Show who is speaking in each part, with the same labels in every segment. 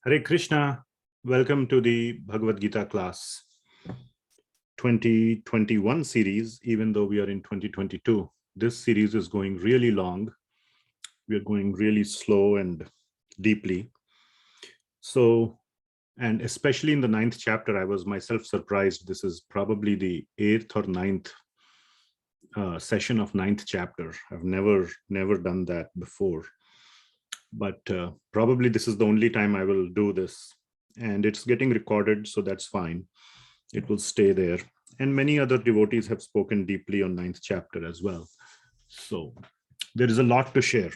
Speaker 1: Hare Krishna, welcome to the Bhagavad Gita class 2021 series, even though we are in 2022. This series is going really long. We are going really slow and deeply. So, and especially in the 9th chapter, I was myself surprised. This is probably the 8th or 9th session of 9th chapter. I've never done that before. But probably this is the only time I will do this, and it's getting recorded, so that's fine. It will stay there. And many other devotees have spoken deeply on 9th chapter as well. So there is a lot to share.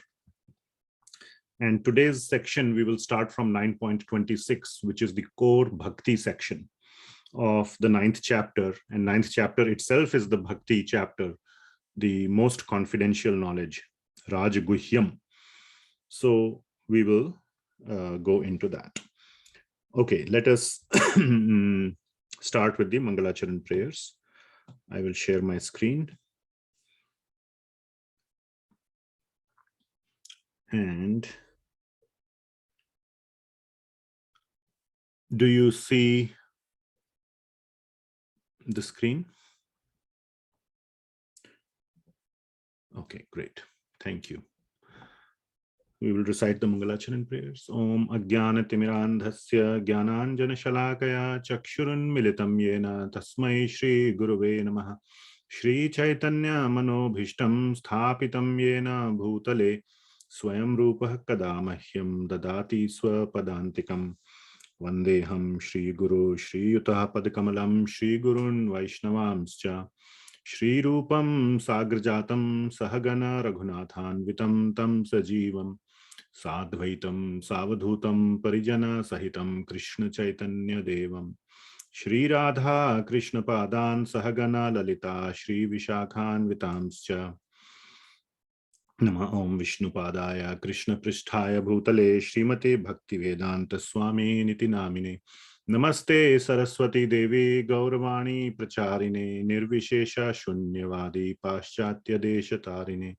Speaker 1: And today's section, we will start from 9.26, which is the core Bhakti section of the 9th chapter. And 9th chapter itself is the Bhakti chapter, the most confidential knowledge, Raj Guhyam. So we will go into that. Okay, let us start with the Mangalacharan prayers. I will share my screen. And do you see the screen? Okay, great. Thank you. We will recite the Mangalacharan prayers. Om Ajnana Timirandhasya Jnananjana Shalakaya Chakshurun Militam Yena Tasmai Shri Guruve Namaha Shri Chaitanya Manobhishtam Sthapitam Yena Bhutale Swayam Rupah Kadamahyam Dadati Swapadantikam Vandeham Shri Guru Shri Yutah Padakamalam Shri Gurun Vaishnavamscha Shri Rupam Sagrajatam Sahagana Raghunathan Vitam Tam Sajivam Sadvaitam Savadhutam Parijana Sahitam Krishna Chaitanya Devam Shri Radha Krishna Padan Sahagana Lalita Shri Vishakhan Vitamscha Nama Om Vishnu Padaya Krishna Pristhaya Bhutale Srimate Bhakti Vedanta Swami Niti Namine Namaste Saraswati Devi Gauravani Pracharine Nirvishesha Shunyavadi Paschatya Deshatarine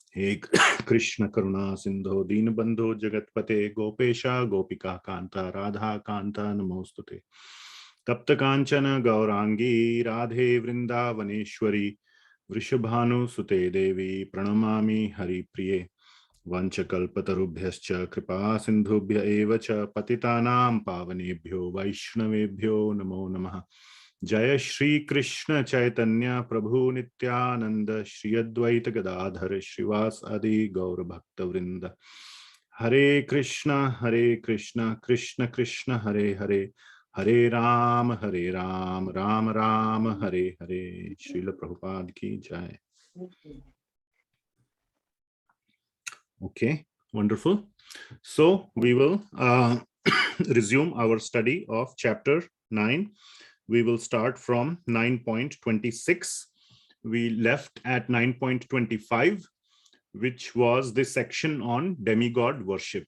Speaker 1: He Krishna Karuna Sindho Dinabandho Jagatpate Gopesha Gopika Kanta Radha Kanta Namostute Tapta Kanchana Gaurangi Radhe Vrindavaneshwari Vrishabhanu Sute Devi Pranamami Hari Priye Vanchakalpatarubhyascha Kripa Sindhubhya Evacha Patitanam Pavanebhyo Vaishnavebhyo Namo Namaha Jaya Shri Krishna Chaitanya Prabhu Nityananda Shri Advaita Gadadhar Shrivas Adi Gaura Bhakta Vrinda Hare Krishna Krishna Krishna Hare Hare Hare Ram Ram Ram Hare Hare. Srila Prabhupada ki jai. Okay, wonderful. So we will resume our study of chapter 9. We will start from 9.26. We left at 9.25, which was the section on demigod worship,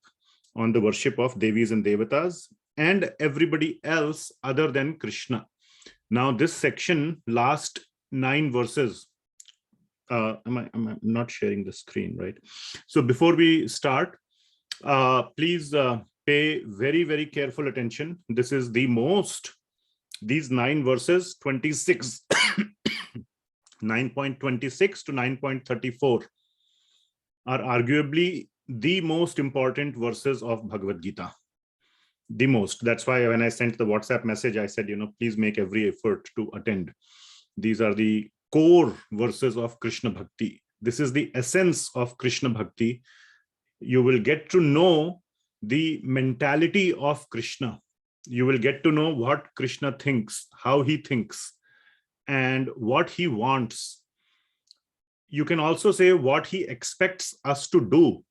Speaker 1: on the worship of Devis and Devatas and everybody else other than Krishna. Now this section, last 9 verses, I'm not sharing the screen, right? So before we start, please pay very careful attention. This is the most, these 9 verses, 26, 9.26 to 9.34 are arguably the most important verses of Bhagavad Gita. The most. That's why when I sent the WhatsApp message, I said, please make every effort to attend. These are the core verses of Krishna Bhakti. This is the essence of Krishna Bhakti. You will get to know the mentality of Krishna. You will get to know what Krishna thinks, how he thinks, and what he wants. You can also say what he expects us to do.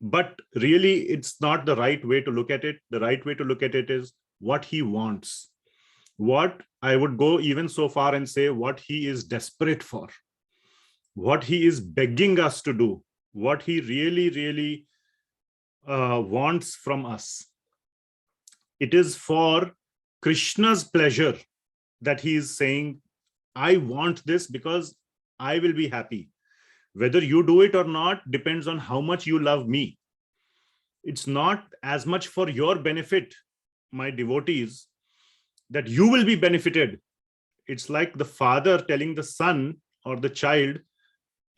Speaker 1: But really, it's not the right way to look at it. The right way to look at it is what he wants. What I would go even so far and say what he is desperate for, what he is begging us to do, what he really wants from us. It is for Krishna's pleasure that he is saying, I want this because I will be happy. Whether you do it or not depends on how much you love me. It's not as much for your benefit, my devotees, that you will be benefited. It's like the father telling the son or the child,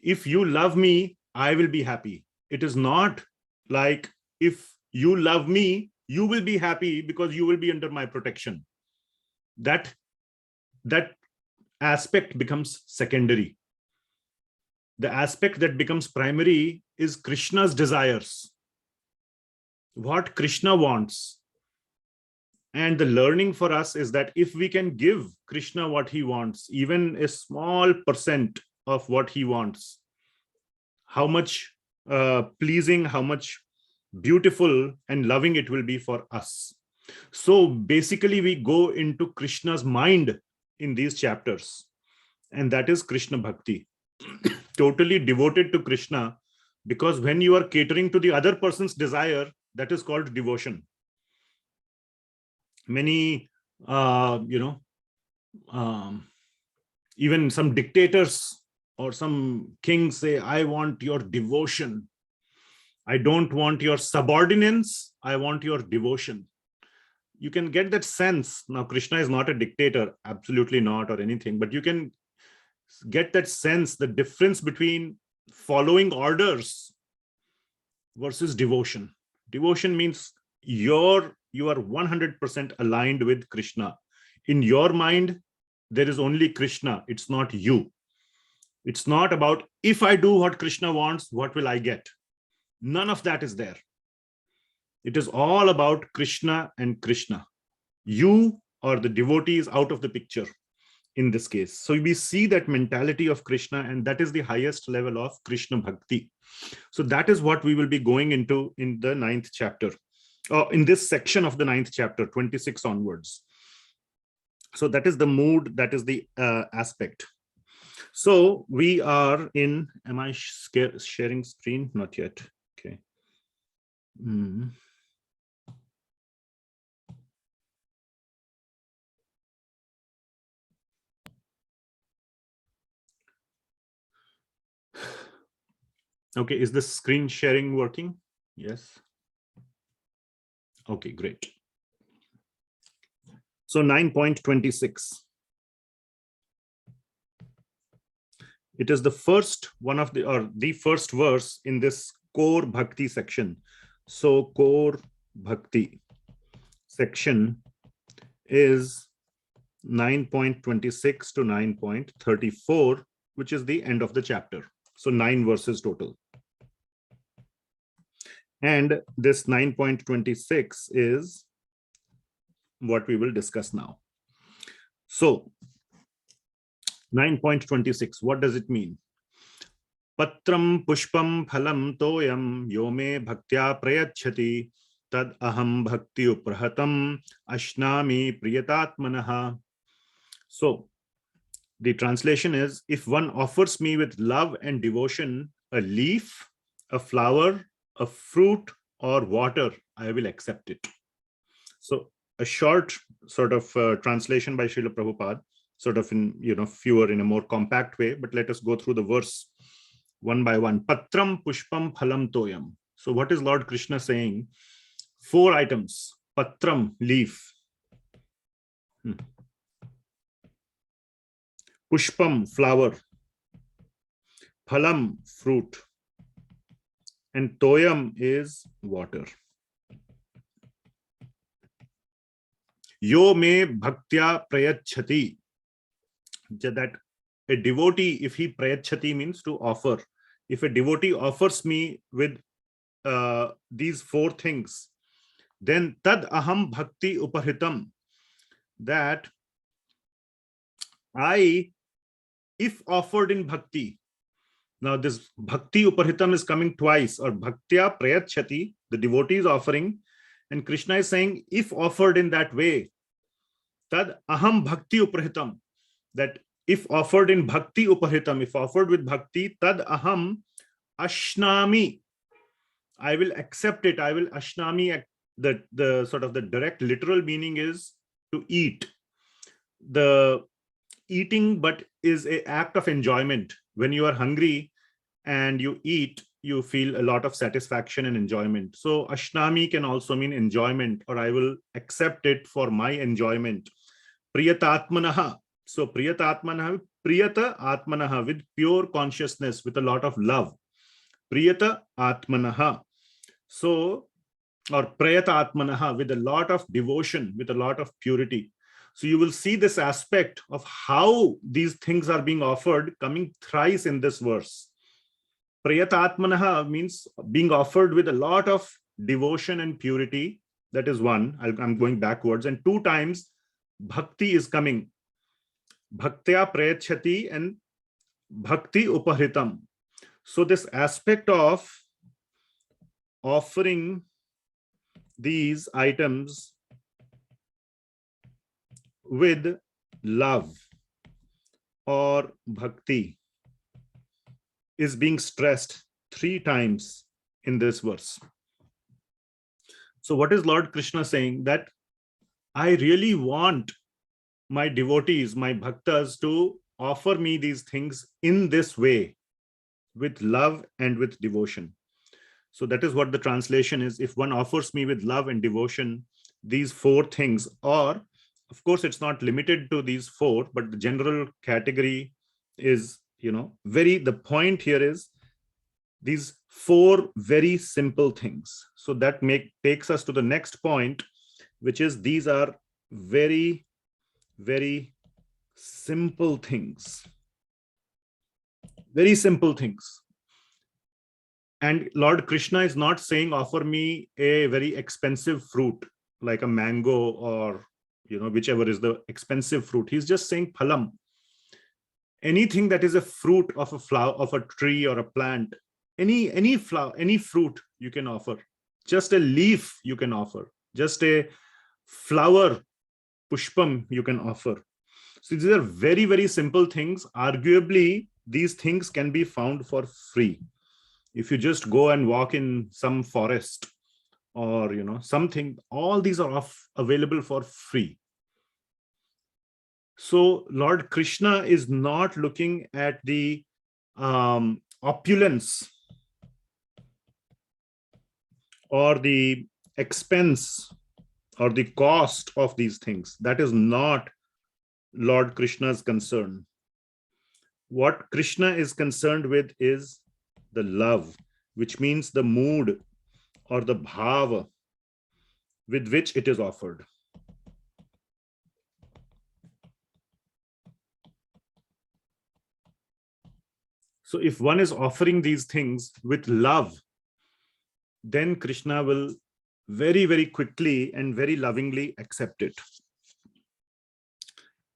Speaker 1: if you love me, I will be happy. It is not like, if you love me, you will be happy because you will be under my protection. That aspect becomes secondary. The aspect that becomes primary is Krishna's desires, what Krishna wants. And the learning for us is that if we can give Krishna what he wants, even a small percent of what he wants, how much pleasing, how much beautiful and loving it will be for us. So basically we go into Krishna's mind in these chapters, and that is Krishna Bhakti. Totally devoted to Krishna, because when you are catering to the other person's desire, that is called devotion. Many, even some dictators or some kings say, I want your devotion. I don't want your subordinates. I want your devotion. You can get that sense. Now, Krishna is not a dictator, absolutely not, or anything, but you can get that sense, the difference between following orders versus devotion. Devotion means you are 100% aligned with Krishna. In your mind, there is only Krishna. It's not you. It's not about, if I do what Krishna wants, what will I get? None of that is there. It is all about Krishna and Krishna. You or the devotee is out of the picture in this case. So we see that mentality of Krishna, and that is the highest level of Krishna Bhakti. So that is what we will be going into in the 9th chapter, in this section of the 9th chapter, 26 onwards. So that is the mood, that is the aspect. So we are in, am I sharing screen? Not yet. Okay. Okay, is the screen sharing working? Yes. Okay, great. So 9.26. It is the first one of the, or the first verse in this core bhakti section. So core bhakti section is 9.26 to 9.34, which is the end of the chapter. So 9 verses total. And this 9.26 is what we will discuss now. So 9.26, what does it mean? Patram pushpam phalam toyam yome bhaktya prayachati tad aham bhakti uprahatam ashnami priyatatmanaha. So the translation is, if one offers me with love and devotion a leaf, a flower, a fruit, or water, I will accept it. So a short sort of translation by Srila Prabhupada, sort of in, fewer, in a more compact way, but let us go through the verse one by one. Patram pushpam phalam toyam. So what is Lord Krishna saying? 4 items. Patram, leaf. Pushpam, flower. Phalam, fruit. And toyam is water. Yo me bhaktya prayachati. That a devotee, if he prayachati means to offer. If a devotee offers me with these 4 things, then tad aham bhakti upahitam. That I, if offered in bhakti, now this bhakti upahitam is coming twice, or bhaktya prayachati, the devotee is offering, and Krishna is saying, if offered in that way, tad aham bhakti upahitam, that if offered in bhakti upahitam, if offered with bhakti, tad aham ashnami, I will accept it. I will ashnami. The sort of the direct literal meaning is to eat. The eating, but is an act of enjoyment. When you are hungry and you eat you feel a lot of satisfaction and enjoyment. So Ashnami can also mean enjoyment, or I will accept it for my enjoyment. Priyatatmanaha. So Priyatatmanaha, Priyata Atmanaha, with pure consciousness, with a lot of love. Priyata Atmanaha. So, or Prayata Atmanaha, with a lot of devotion, with a lot of purity. So you will see this aspect of how these things are being offered coming thrice in this verse. Prayatatmanaha means being offered with a lot of devotion and purity. That is one. I'm going backwards. And 2 times bhakti is coming. Bhaktya prayachati and bhakti upahritam. So this aspect of offering these items with love or bhakti is being stressed 3 times in this verse. So what is Lord Krishna saying? That I really want my devotees, my bhaktas, to offer me these things in this way, with love and with devotion. So that is what the translation is. If one offers me with love and devotion, these 4 things, or of course, it's not limited to these 4, but the general category is, the point here is these 4 very simple things. So that takes us to the next point, which is these are very, very simple things. Very simple things. And Lord Krishna is not saying, offer me a very expensive fruit, like a mango or whichever is the expensive fruit. He's just saying phalam. Anything that is a fruit of a flower, of a tree or a plant, any flower, any fruit you can offer. Just a leaf you can offer. Just a flower, pushpam, you can offer. So these are very, very simple things. Arguably, these things can be found for free. If you just go and walk in some forest, or something, all these are available for free. So Lord Krishna is not looking at the opulence or the expense or the cost of these things. That is not Lord Krishna's concern. What Krishna is concerned with is the love, which means the mood or the bhava with which it is offered. So if one is offering these things with love, then Krishna will very, very quickly and very lovingly accept it.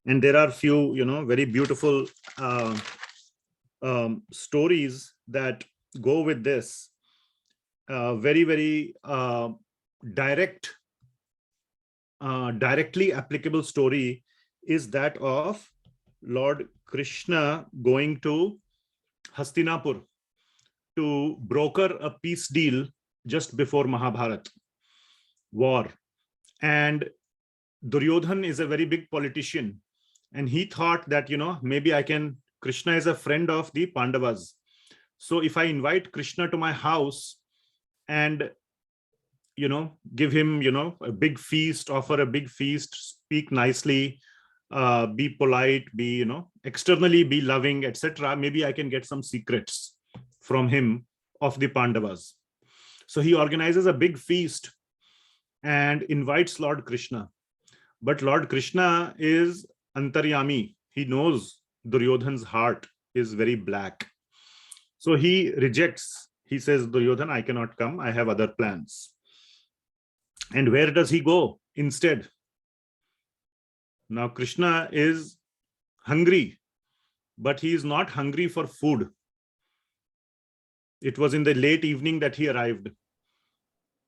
Speaker 1: And there are few, very beautiful stories that go with this. Very, very directly applicable story is that of Lord Krishna going to Hastinapur to broker a peace deal just before Mahabharat war. And Duryodhan is a very big politician. And he thought that, maybe Krishna is a friend of the Pandavas. So if I invite Krishna to my house and, give him, a big feast, offer a big feast, speak nicely, be polite, be, externally be loving, etc., maybe I can get some secrets from him of the Pandavas. So he organizes a big feast and invites Lord Krishna. But Lord Krishna is Antaryami. He knows Duryodhan's heart is very black. So he rejects. He says, Duryodhan, I cannot come. I have other plans. And where does he go instead? Now Krishna is hungry, but he is not hungry for food. It was in the late evening that he arrived.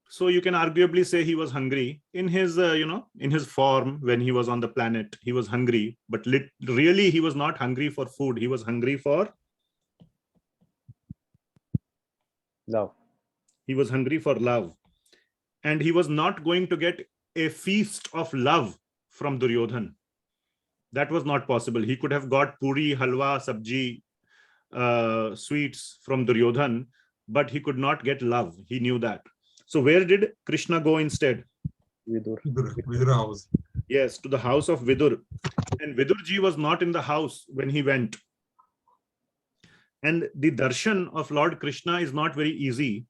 Speaker 1: So you can arguably say he was hungry in his, in his form when he was on the planet. He was hungry, but really he was not hungry for food. He was hungry for
Speaker 2: love.
Speaker 1: He was hungry for love. And he was not going to get a feast of love from Duryodhan. That was not possible. He could have got puri, halwa, sabji, sweets from Duryodhan, but he could not get love. He knew that. So where did Krishna go instead?
Speaker 3: Vidura house.
Speaker 1: Yes, to the house of Vidur. And Vidurji was not in the house when he went. And the darshan of Lord Krishna is not very easy,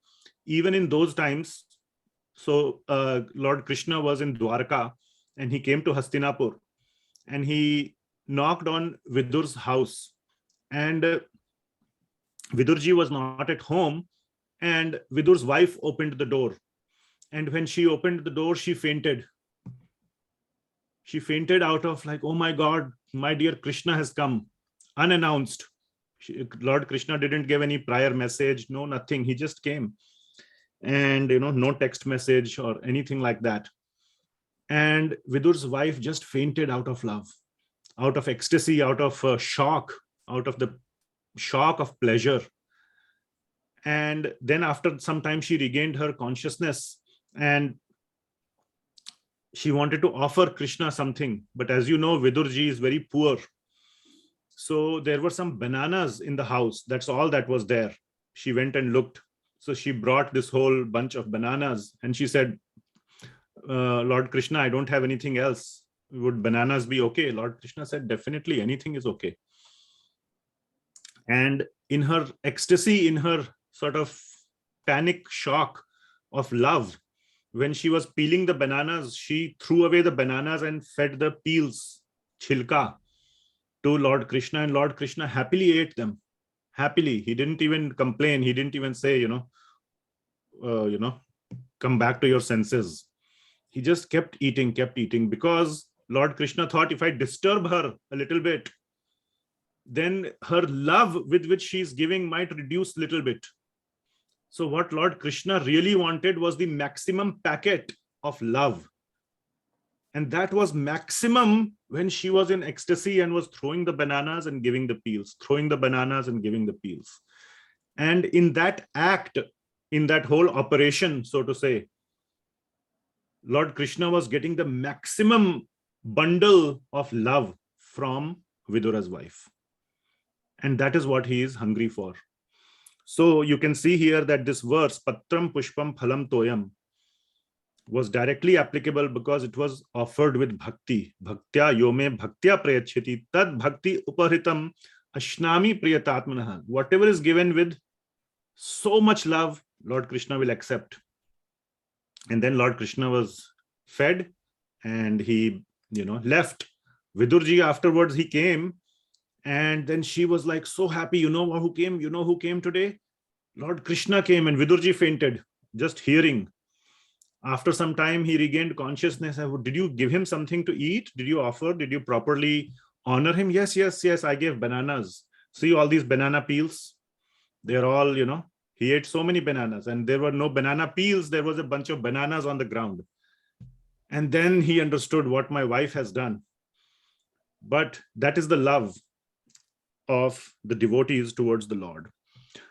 Speaker 1: even in those times. So Lord Krishna was in Dwarka and he came to Hastinapur and he knocked on Vidur's house. And Vidurji was not at home, and Vidur's wife opened the door. And when she opened the door, she fainted. She fainted out of like, oh my God, my dear Krishna has come, unannounced. Lord Krishna didn't give any prior message, no, nothing. He just came. And, no text message or anything like that. And Vidur's wife just fainted out of love, out of ecstasy, out of shock, out of the shock of pleasure. And then after some time, she regained her consciousness and she wanted to offer Krishna something. But as you know, Vidurji is very poor. So there were some bananas in the house. That's all that was there. She went and looked. So she brought this whole bunch of bananas and she said, Lord Krishna, I don't have anything else. Would bananas be okay? Lord Krishna said, definitely, anything is okay. And in her ecstasy, in her sort of panic shock of love, when she was peeling the bananas, she threw away the bananas and fed the peels, chilka, to Lord Krishna, and Lord Krishna happily ate them. Happily. He didn't even complain. He didn't even say, come back to your senses. He just kept eating because Lord Krishna thought if I disturb her a little bit, then her love with which she's giving might reduce a little bit. So what Lord Krishna really wanted was the maximum packet of love. And that was maximum when she was in ecstasy and was throwing the bananas and giving the peels, throwing the bananas and giving the peels. And in that act, in that whole operation, so to say, Lord Krishna was getting the maximum bundle of love from Vidura's wife. And that is what he is hungry for. So you can see here that this verse, Patram Pushpam Phalam Toyam, was directly applicable because it was offered with bhakti. Bhaktya yome bhaktya prayachiti tad bhakti upahritam ashnami priyatatmanaha. Whatever is given with so much love, Lord Krishna will accept. And then Lord Krishna was fed and he, left. Vidurji afterwards, he came. And then she was like so happy. You know who came? You know who came today? Lord Krishna came, and Vidurji fainted, just hearing. After some time, he regained consciousness. Did you give him something to eat? Did you offer? Did you properly honor him? Yes, I gave bananas. See all these banana peels? They're all, he ate so many bananas and there were no banana peels. There was a bunch of bananas on the ground. And then he understood what my wife has done. But that is the love of the devotees towards the Lord.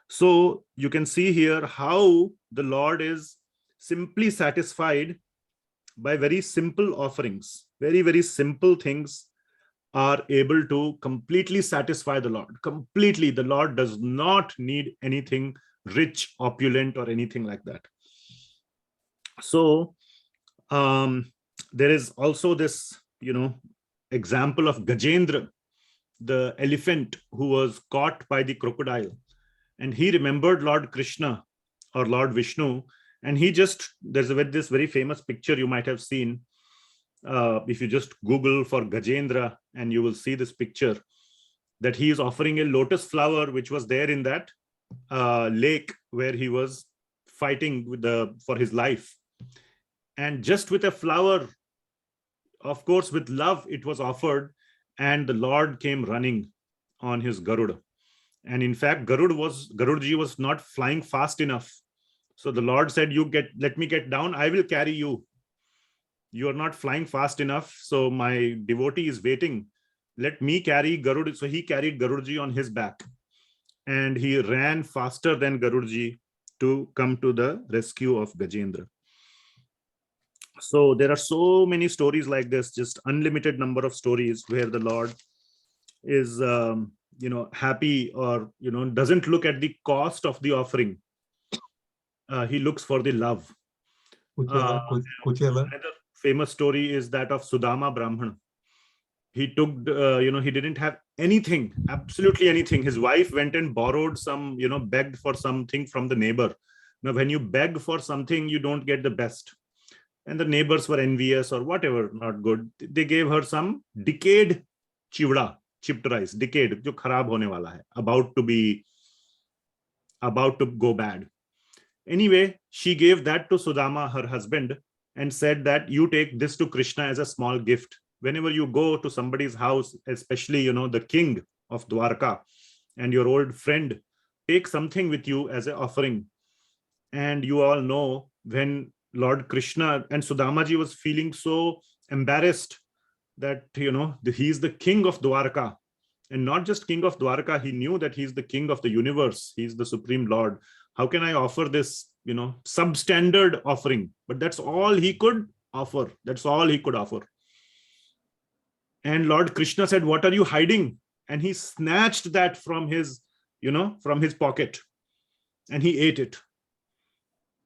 Speaker 1: So you can see here how the Lord is simply satisfied by very simple offerings. Very, very simple things are able to completely satisfy the Lord. Completely. The Lord does not need anything rich, opulent, or anything like that. So there is also this, example of Gajendra, the elephant who was caught by the crocodile, and he remembered Lord Krishna or Lord Vishnu, and there's this very famous picture you might have seen. If you just Google for Gajendra, and you will see this picture that he is offering a lotus flower which was there in that lake where he was fighting for his life, and just with a flower, of course with love, it was offered. And the Lord came running on his Garuda. And in fact, Garudji was not flying fast enough. So the Lord said, let me get down. I will carry you. You are not flying fast enough. So my devotee is waiting. Let me carry Garuda. So he carried Garudji on his back. And he ran faster than Garudji to come to the rescue of Gajendra. So there are so many stories like this, just unlimited number of stories where the Lord is, happy or, doesn't look at the cost of the offering. he looks for the love.
Speaker 3: Kuchela.
Speaker 1: Another famous story is that of Sudama Brahman. He took, he didn't have anything, absolutely anything. His wife went and borrowed some, begged for something from the neighbor. Now, when you beg for something, you don't get the best. And the neighbors were envious or whatever, not good. They gave her some decayed chivda, chipped rice, decayed, jo kharab hone wala hai, about to go bad. Anyway, she gave that to Sudama, her husband, and said that you take this to Krishna as a small gift. Whenever you go to somebody's house, especially, the king of Dwarka and your old friend, take something with you as an offering. And you all know when Lord Krishna and Sudamaji was feeling so embarrassed that, he's the king of Dwarka, and not just king of Dwarka, he knew that he's the king of the universe. He's the supreme Lord. How can I offer this, substandard offering? But that's all he could offer. That's all he could offer. And Lord Krishna said, what are you hiding? And he snatched that from his pocket and he ate it.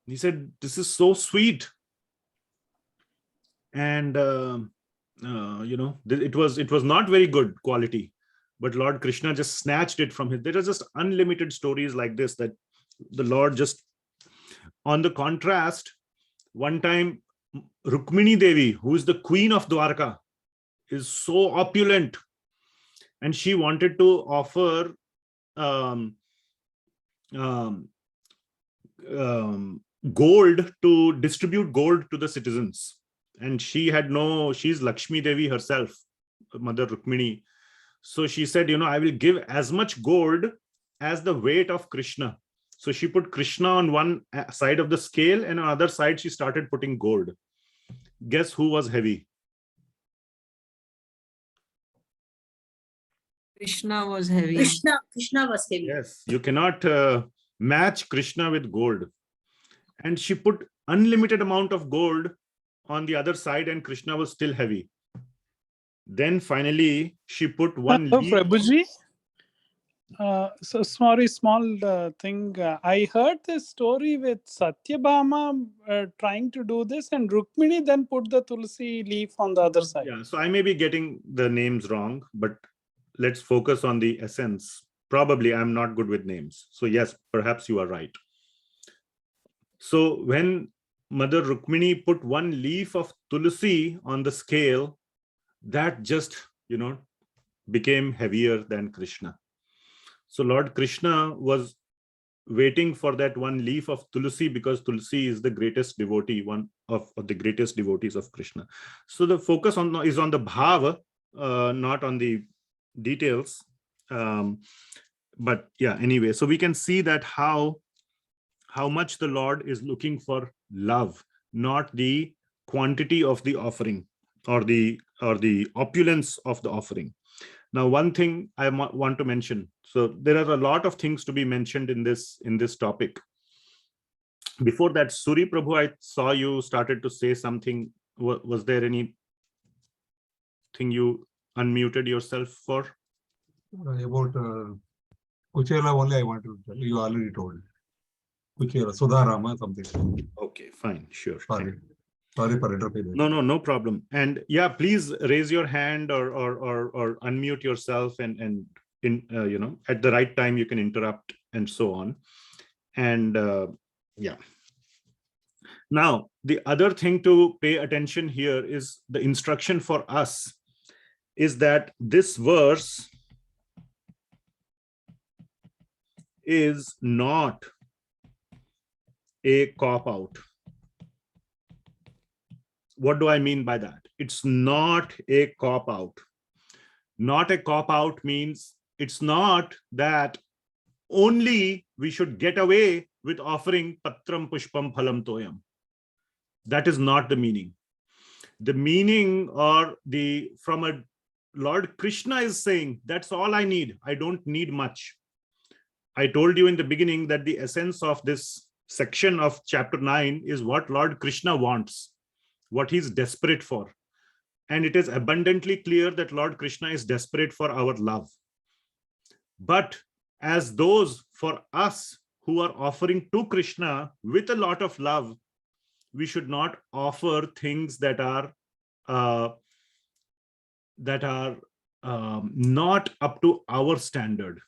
Speaker 1: He said, this is so sweet. And, it was not very good quality, but Lord Krishna just snatched it from his. There are just unlimited stories like this that the Lord just, on the contrast, one time, Rukmini Devi, who is the queen of Dwarka, is so opulent, and she wanted to offer gold, to distribute gold to the citizens. And she's Lakshmi Devi herself, Mother Rukmini. So she said, I will give as much gold as the weight of Krishna. So she put Krishna on one side of the scale, and on the other side she started putting gold. Guess who was heavy?
Speaker 4: Krishna was heavy.
Speaker 5: Krishna was heavy.
Speaker 1: Yes, you cannot match Krishna with gold. And she put unlimited amount of gold on the other side, and Krishna was still heavy. Then finally she put one leaf.
Speaker 6: Prabhuji, so sorry, small thing. I heard this story with Satyabhama trying to do this, and Rukmini then put the tulsi leaf on the other side.
Speaker 1: Yeah, so I may be getting the names wrong, but let's focus on the essence. Probably I'm not good with names. So yes, perhaps you are right. So when Mother Rukmini put one leaf of tulsi on the scale, that just, became heavier than Krishna. So Lord Krishna was waiting for that one leaf of tulsi, because tulsi is the greatest devotee, one of the greatest devotees of Krishna. So the focus is on the bhava, not on the details. But yeah, anyway, so we can see that how much the Lord is looking for love, not the quantity of the offering or the opulence of the offering. Now, one thing I want to mention. So there are a lot of things to be mentioned in this topic. Before that, Suri Prabhu, I saw you started to say something. Was there anything you unmuted yourself for?
Speaker 3: About Kuchela only I want to tell you. You already told. Kuchela, Sudharama, something.
Speaker 1: Okay, fine, sure.
Speaker 3: Sorry for interrupting.
Speaker 1: No problem. And yeah, please raise your hand or unmute yourself, and at the right time you can interrupt and so on. And yeah. Now, the other thing to pay attention here is the instruction for us is that this verse is not a cop-out. What do I mean by that? It's not a cop-out. Not a cop-out means it's not that only we should get away with offering patram pushpam phalam toyam. That is not the meaning. The meaning from a Lord Krishna is saying, that's all I need. I don't need much. I told you in the beginning that the essence of this section of chapter 9 is what Lord Krishna wants, what he's desperate for. And it is abundantly clear that Lord Krishna is desperate for our love. But as those for us who are offering to Krishna with a lot of love, we should not offer things that are not up to our standard.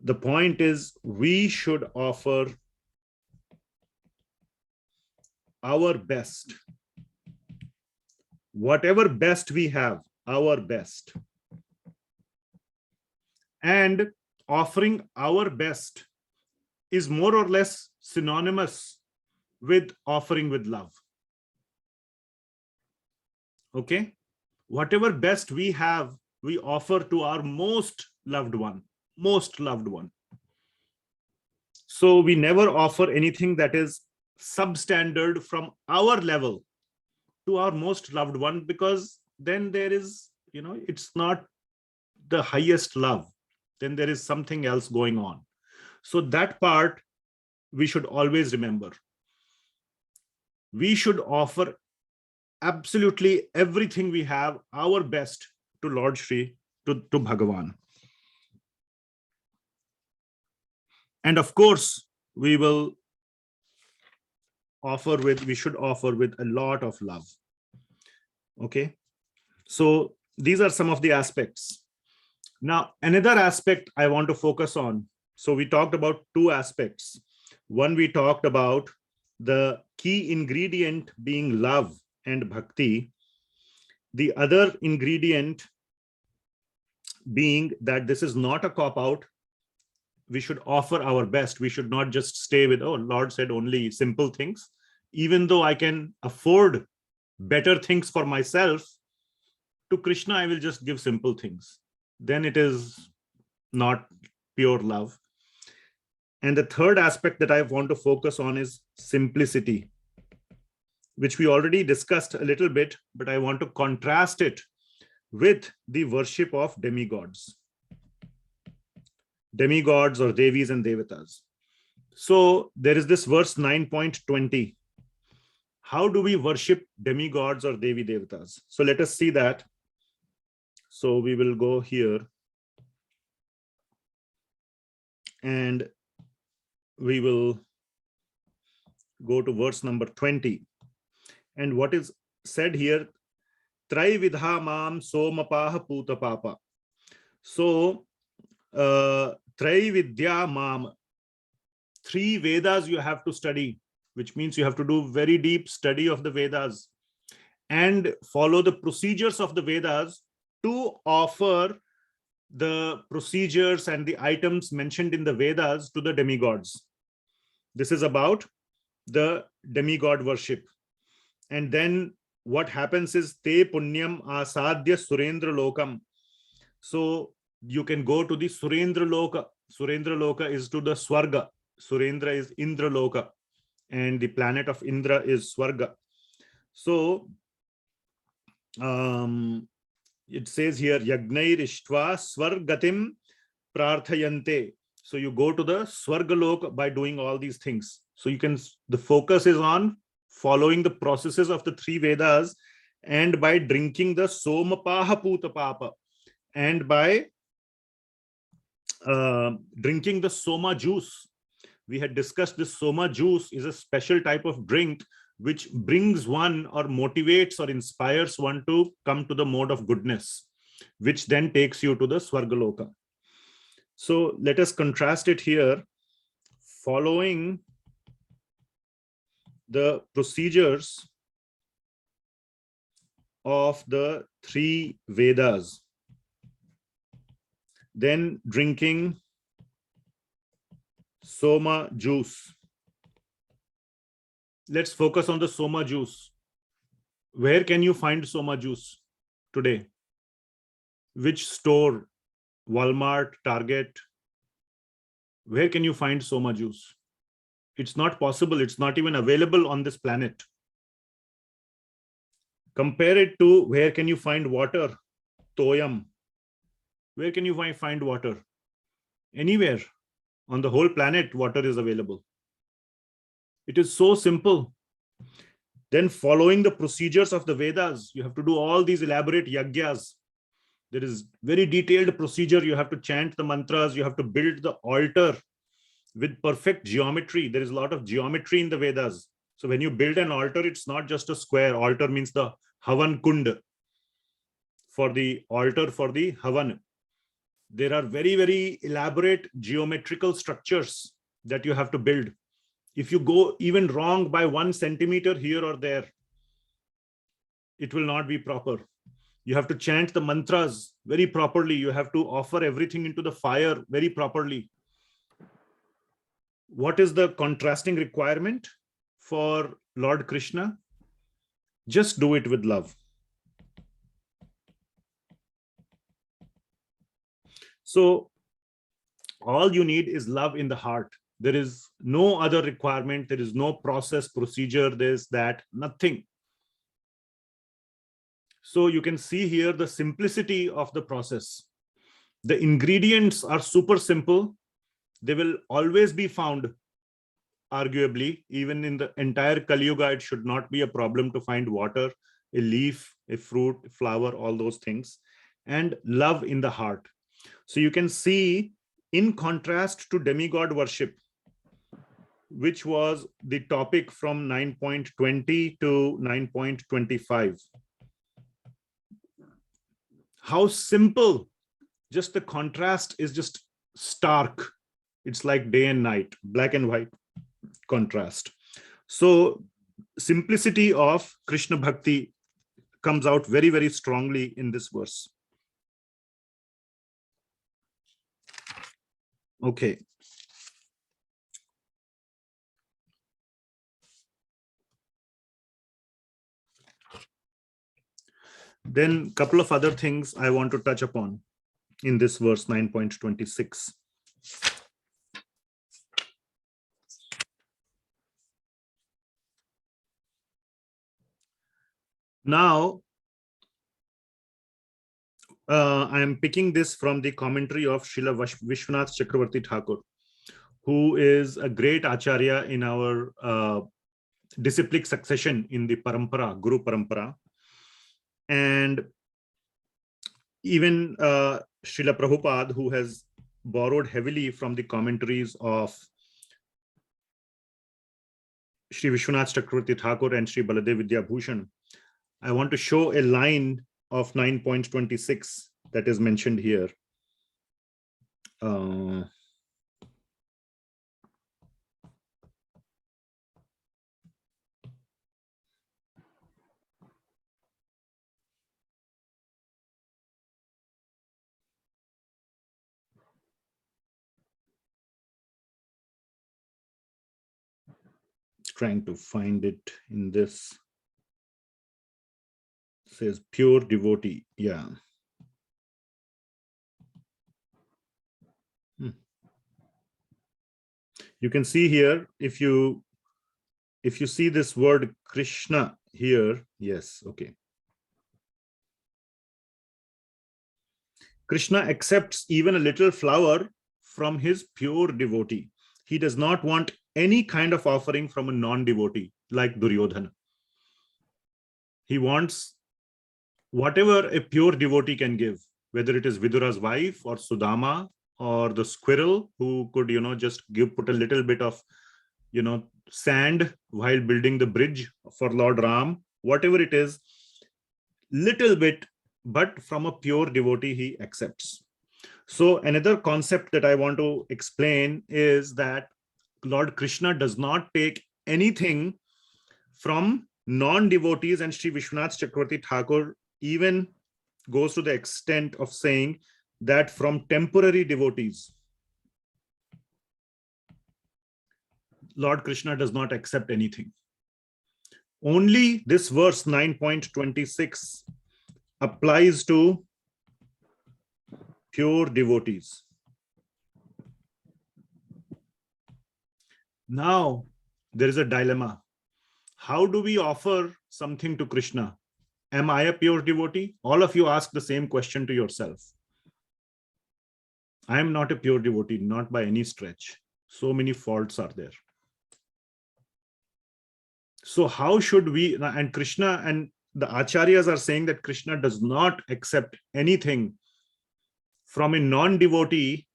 Speaker 1: The point is, we should offer our best. Whatever best we have, our best. And offering our best is more or less synonymous with offering with love. Okay? Whatever best we have, we offer to our most loved one. Most loved one. So we never offer anything that is substandard from our level to our most loved one, because then there is, it's not the highest love. Then there is something else going on. So that part we should always remember. We should offer absolutely everything we have, our best, to Lord Shri, to Bhagavan. And of course, we should offer with a lot of love. Okay. So these are some of the aspects. Now, another aspect I want to focus on. So we talked about two aspects. One, we talked about the key ingredient being love and bhakti. The other ingredient being that this is not a cop-out. We should offer our best. We should not just stay with, oh, Lord said only simple things. Even though I can afford better things for myself, to Krishna, I will just give simple things. Then it is not pure love. And the third aspect that I want to focus on is simplicity, which we already discussed a little bit, but I want to contrast it with the worship of demigods. Demigods or devis and devatas. So there is this verse 9.20. How do we worship demigods or devi devatas? So let us see that. So we will go here and we will go to verse number 20. And what is said here? Traividha mam somapaha puta papa. So Traividya mam, 3 Vedas you have to study, which means you have to do very deep study of the Vedas and follow the procedures of the Vedas to offer the procedures and the items mentioned in the Vedas to the demigods. This is about the demigod worship. And then what happens is te punyam asadya surendra lokam. So you can go to the Surendra Loka. Surendra Loka is to the Swarga. Surendra is Indra Loka. And the planet of Indra is Swarga. So it says here, Yagnair Ishtva Swargatim Prarthayante. So you go to the Swarga Loka by doing all these things. So the focus is on following the processes of the 3 Vedas and by drinking the Somapaha Puta Papa and by drinking the Soma juice. We had discussed this Soma juice is a special type of drink which brings one or motivates or inspires one to come to the mode of goodness, which then takes you to the Swargaloka. So let us contrast it here. Following the procedures of the 3 Vedas, then drinking Soma juice. Let's focus on the Soma juice. Where can you find Soma juice today? Which store? Walmart, Target? Where can you find Soma juice? It's not possible. It's not even available on this planet. Compare it to where can you find water? Toyam. Where can you find water? Anywhere on the whole planet, water is available. It is so simple. Then following the procedures of the Vedas, you have to do all these elaborate yagyas. There is very detailed procedure. You have to chant the mantras. You have to build the altar. with perfect geometry. There is a lot of geometry in the Vedas. So when you build an altar, it's not just a square. Altar means the Havan Kund, for the altar for the Havan. There are very, very elaborate geometrical structures that you have to build. If you go even wrong by 1 centimeter here or there, it will not be proper. You have to chant the mantras very properly. You have to offer everything into the fire very properly. What is the contrasting requirement for Lord Krishna? Just do it with love. So all you need is love in the heart. There is no other requirement. There is no process, procedure, this, that, nothing. So you can see here the simplicity of the process. The ingredients are super simple. They will always be found, arguably. Even in the entire Kali Yuga, it should not be a problem to find water, a leaf, a fruit, a flower, all those things. And love in the heart. So you can see, in contrast to demigod worship, which was the topic from 9.20 to 9.25. How simple, just the contrast is just stark. It's like day and night, black and white contrast. So simplicity of Krishna Bhakti comes out very, very strongly in this verse. Okay. Then a couple of other things I want to touch upon in this verse 9.26. Now, I am picking this from the commentary of Srila Vishvanath Chakravarthy Thakura, who is a great acharya in our disciplic succession in the parampara, Guru Parampara. And even Srila Prabhupada, who has borrowed heavily from the commentaries of Sri Vishwanath Chakravarthy Thakura and Sri Baladev Vidya Bhushan, I want to show a line of 9.26 that is mentioned here. Trying to find it in this. It says pure devotee. Yeah. You can see here, if you see this word Krishna here, yes, okay. Krishna accepts even a little flower from his pure devotee. He does not want any kind of offering from a non-devotee like Duryodhana. He wants whatever a pure devotee can give, whether it is Vidura's wife or Sudama or the squirrel who could, just put a little bit of, sand while building the bridge for Lord Ram, whatever it is, little bit, but from a pure devotee he accepts. So another concept that I want to explain is that Lord Krishna does not take anything from non-devotees, and Sri Vishwanath Chakravarthy Thakur even goes to the extent of saying that from temporary devotees, Lord Krishna does not accept anything. Only this verse 9.26 applies to pure devotees. Now, there is a dilemma. How do we offer something to Krishna? Am I a pure devotee? All of you ask the same question to yourself. I am not a pure devotee, not by any stretch. So many faults are there. So how should we, and Krishna and the acharyas are saying that Krishna does not accept anything from a non-devotee,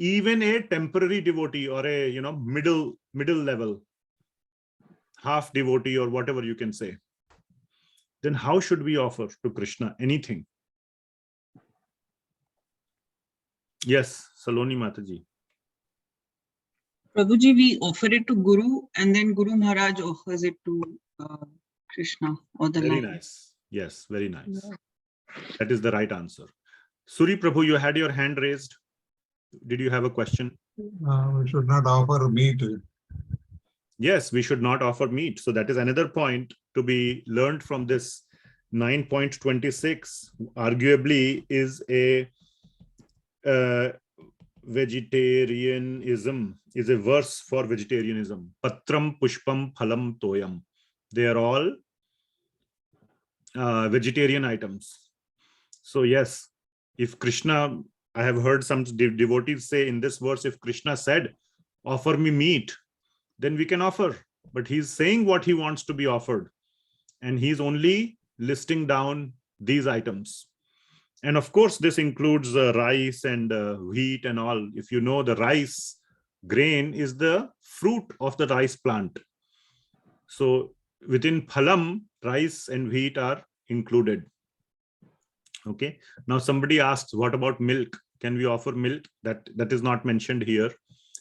Speaker 1: even a temporary devotee or a middle level, half devotee or whatever you can say, then how should we offer to Krishna anything? Yes, Saloni Mataji.
Speaker 4: Prabhuji, we offer it to Guru and then Guru Maharaj offers it to Krishna or the
Speaker 1: Very
Speaker 4: Lord.
Speaker 1: nice. Yes, very nice.
Speaker 4: Yeah.
Speaker 1: That is the right answer. Suri Prabhu, you had your hand raised. Did you have a question?
Speaker 3: We should not offer meat.
Speaker 1: Yes, we should not offer meat. So that is another point to be learned from this 9.26. Arguably is a vegetarianism, is a verse for vegetarianism. Patram pushpam phalam toyam. They are all vegetarian items. So yes, if Krishna, I have heard some devotees say in this verse, if Krishna said, offer me meat, then we can offer. But he's saying what he wants to be offered. And he's only listing down these items. And of course, this includes rice and wheat and all. If you know, the rice grain is the fruit of the rice plant. So within phalam, rice and wheat are included. Okay. Now somebody asks, what about milk? Can we offer milk? That is not mentioned here.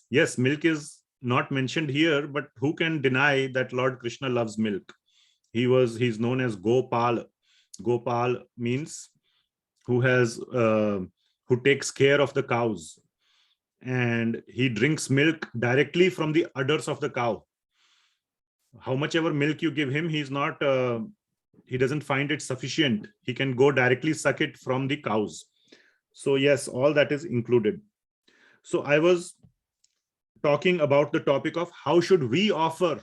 Speaker 1: Yes, milk is not mentioned here, but who can deny that Lord Krishna loves milk? He's known as Gopal. Gopal means who takes care of the cows, and he drinks milk directly from the udders of the cow. How much ever milk you give him, he doesn't find it sufficient. He can go directly suck it from the cows. So yes, all that is included. So I was talking about the topic of how should we offer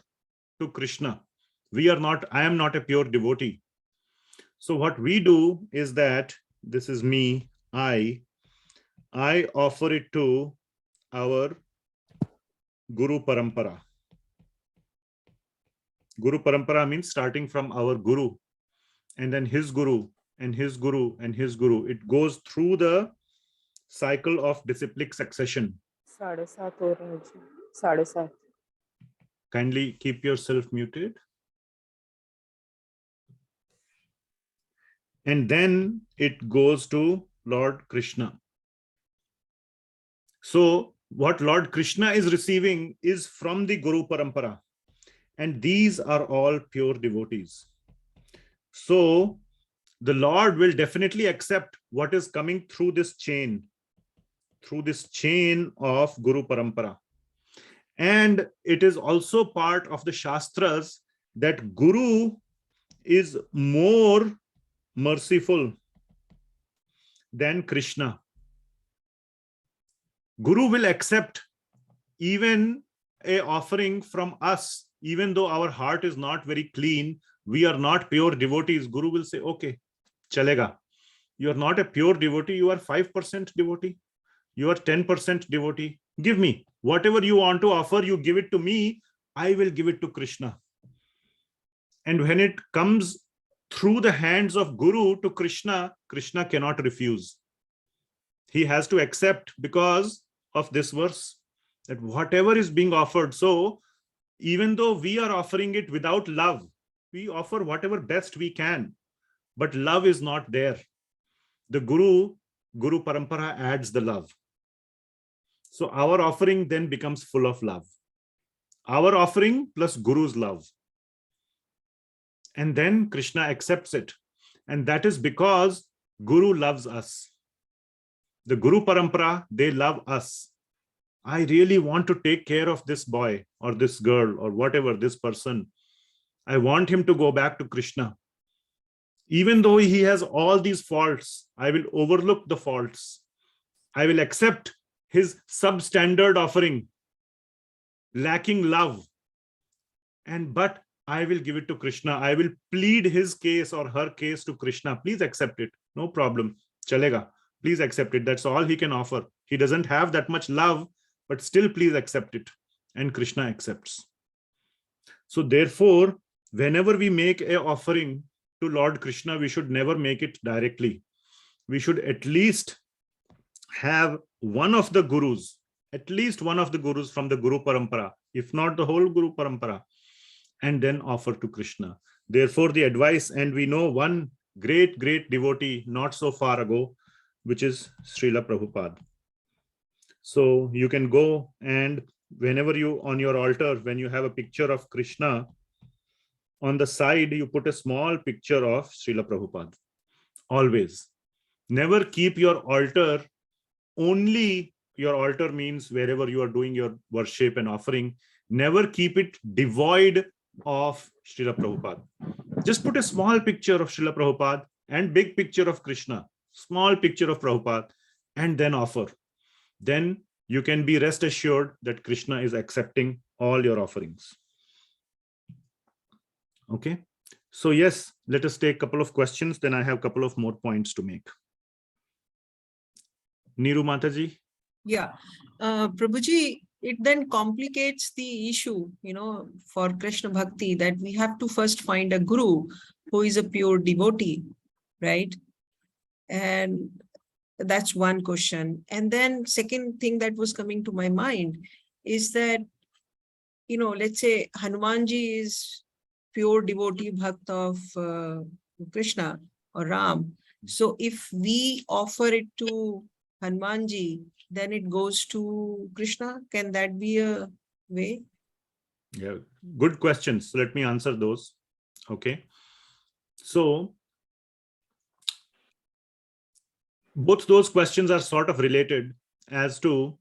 Speaker 1: to Krishna. I am not a pure devotee. So what we do is that, this is me, I offer it to our Guru Parampara. Guru Parampara means starting from our Guru, and then his Guru, and his Guru, and his Guru. It goes through the cycle of disciplic succession.
Speaker 5: 7:30 हो रहा है जी, 7:30.
Speaker 1: Kindly keep yourself muted. And then it goes to Lord Krishna. So what Lord Krishna is receiving is from the Guru Parampara. And these are all pure devotees. So the Lord will definitely accept what is coming through this chain of Guru Parampara. And it is also part of the Shastras that Guru is more merciful than Krishna. Guru will accept even a offering from us, even though our heart is not very clean, we are not pure devotees. Guru will say, okay, chalega. You are not a pure devotee, you are 5% devotee, you are 10% devotee. Give me whatever you want to offer, you give it to me, I will give it to Krishna. And when it comes through the hands of Guru to Krishna, Krishna cannot refuse. He has to accept because of this verse, that whatever is being offered. So even though we are offering it without love, we offer whatever best we can, but love is not there. The Guru Parampara adds the love. So our offering then becomes full of love. Our offering plus Guru's love. And then Krishna accepts it. And that is because Guru loves us. The Guru Parampara, they love us. I really want to take care of this boy or this girl or whatever, this person. I want him to go back to Krishna. Even though he has all these faults, I will overlook the faults. I will accept his substandard offering, lacking love. But I will give it to Krishna. I will plead his case or her case to Krishna. Please accept it. No problem. Chalega. Please accept it. That's all he can offer. He doesn't have that much love, but still please accept it. And Krishna accepts. So therefore, whenever we make an offering to Lord Krishna, we should never make it directly. We should at least have one of the gurus at least one of the gurus from the Guru Parampara, if not the whole Guru Parampara, and then offer to Krishna. Therefore, the advice, and we know one great devotee not so far ago, which is Srila Prabhupada. So you can go, and whenever you, on your altar, when you have a picture of Krishna, on the side, you put a small picture of Srila Prabhupada. Always. Never keep your altar only, your altar means wherever you are doing your worship and offering, never keep it devoid of Srila Prabhupada. Just put a small picture of Srila Prabhupada and big picture of Krishna, small picture of Prabhupada, and then offer. Then you can be rest assured that Krishna is accepting all your offerings. Okay. So yes, let us take a couple of questions. Then I have a couple of more points to make. Neeru Mataji.
Speaker 7: Yeah, Prabhuji, it then complicates the issue, for Krishna Bhakti, that we have to first find a guru who is a pure devotee, right? And that's one question. And then second thing that was coming to my mind is that, let's say Hanumanji is pure devotee bhakt of Krishna or Ram. So if we offer it to Hanumanji, then it goes to Krishna. Can that be a way?
Speaker 1: Yeah, good questions. So let me answer those. Okay. So both those questions are sort of related as to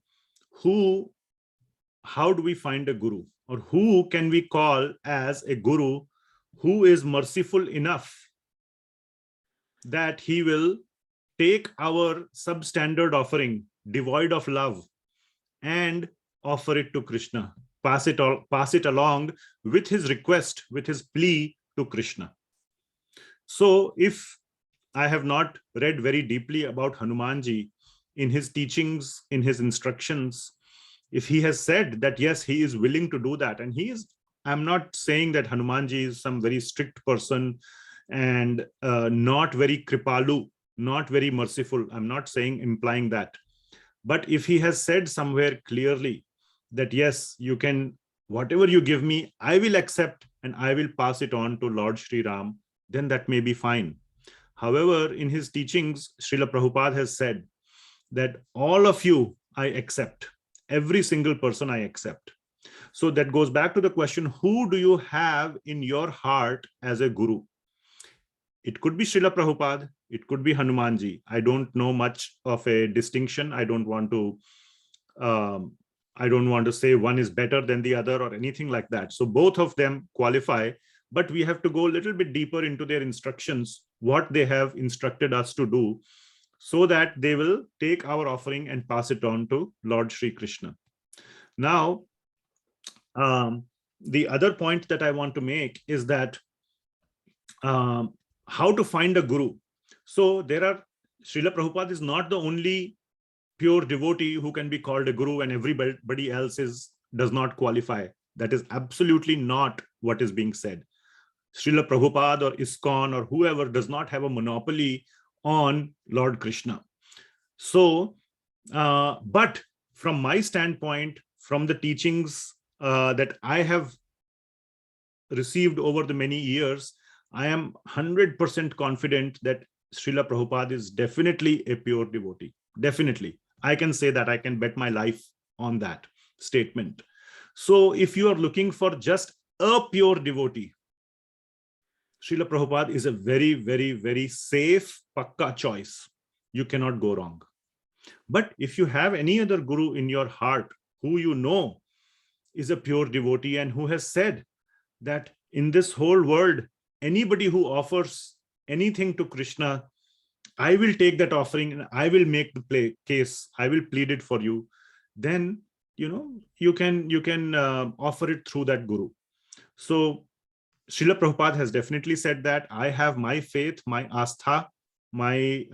Speaker 1: how do we find a guru, or who can we call as a guru who is merciful enough that he will take our substandard offering devoid of love and offer it to Krishna, pass it along with his request, with his plea to Krishna. So if I have not read very deeply about Hanumanji in his teachings, in his instructions, if he has said that yes, he is willing to do that, and he is, I'm not saying that Hanumanji is some very strict person and not very kripalu, not very merciful. I'm not implying that. But if he has said somewhere clearly that yes, you can, whatever you give me, I will accept and I will pass it on to Lord Sri Ram, then that may be fine. However, in his teachings, Srila Prabhupada has said that all of you I accept, every single person I accept. So that goes back to the question, who do you have in your heart as a guru? It could be Srila Prabhupada, it could be Hanumanji. I don't know much of a distinction. I don't want to say one is better than the other or anything like that. So both of them qualify, but we have to go a little bit deeper into their instructions, what they have instructed us to do, so that they will take our offering and pass it on to Lord Sri Krishna. Now, the other point that I want to make is that how to find a guru. So Srila Prabhupada is not the only pure devotee who can be called a guru and everybody else does not qualify. That is absolutely not what is being said. Srila Prabhupada or ISKCON or whoever does not have a monopoly on Lord Krishna. So, but from my standpoint, from the teachings that I have received over the many years, I am 100% confident that Srila Prabhupada is definitely a pure devotee. Definitely. I can say that. I can bet my life on that statement. So if you are looking for just a pure devotee, Srila Prabhupada is a very, very, very safe, pakka choice. You cannot go wrong. But if you have any other guru in your heart who you know is a pure devotee and who has said that in this whole world, anybody who offers anything to Krishna, I will take that offering and I will make the case. I will plead it for you. Then, you can offer it through that guru. So Srila Prabhupada has definitely said that I have my faith, my astha, my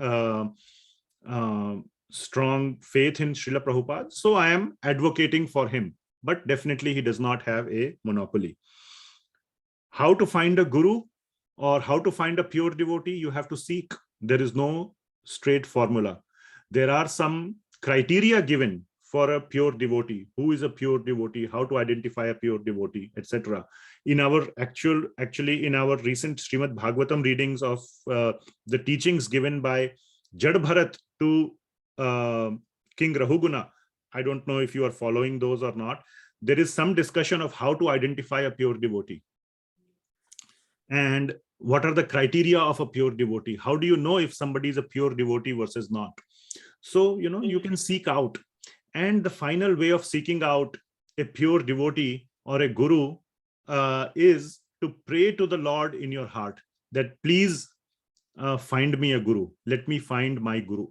Speaker 1: strong faith in Srila Prabhupada. So I am advocating for him, but definitely he does not have a monopoly. How to find a guru or how to find a pure devotee? You have to seek. There is no straight formula. There are some criteria given for a pure devotee. Who is a pure devotee? How to identify a pure devotee, etc. In our actually in our recent Srimad Bhagavatam readings of the teachings given by Jad Bharat to King Rahuguna, I don't know if you are following those or not. There is some discussion of how to identify a pure devotee. And what are the criteria of a pure devotee? How do you know if somebody is a pure devotee versus not? So, you can seek out. And the final way of seeking out a pure devotee or a guru is to pray to the Lord in your heart that please find me a guru. Let me find my guru.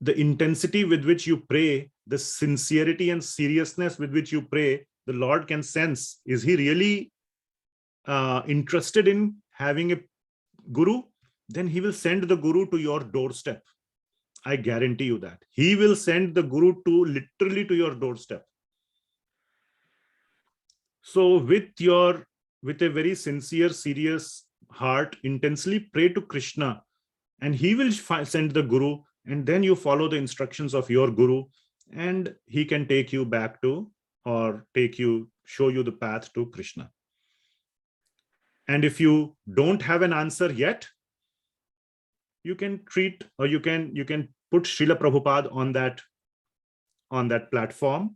Speaker 1: The intensity with which you pray, the sincerity and seriousness with which you pray, the Lord can sense, is he really interested in having a guru? Then he will send the guru to your doorstep. I guarantee you that. He will send the guru literally to your doorstep. So with a very sincere, serious heart, intensely pray to Krishna, and he will send the guru, and then you follow the instructions of your guru, and he can take you back to, or show you the path to Krishna. And if you don't have an answer yet, you can treat, or you can put Srila Prabhupada on that platform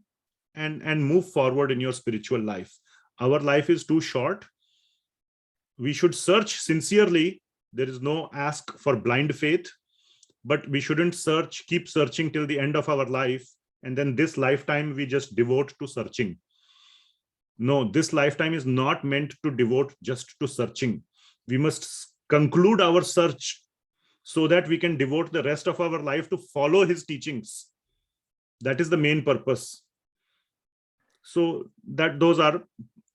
Speaker 1: and move forward in your spiritual life. Our life is too short. We should search sincerely. There is no ask for blind faith, but we shouldn't keep searching till the end of our life. And then this lifetime we just devote to searching. No, this lifetime is not meant to devote just to searching. We must conclude our search so that we can devote the rest of our life to follow his teachings. That is the main purpose. So those are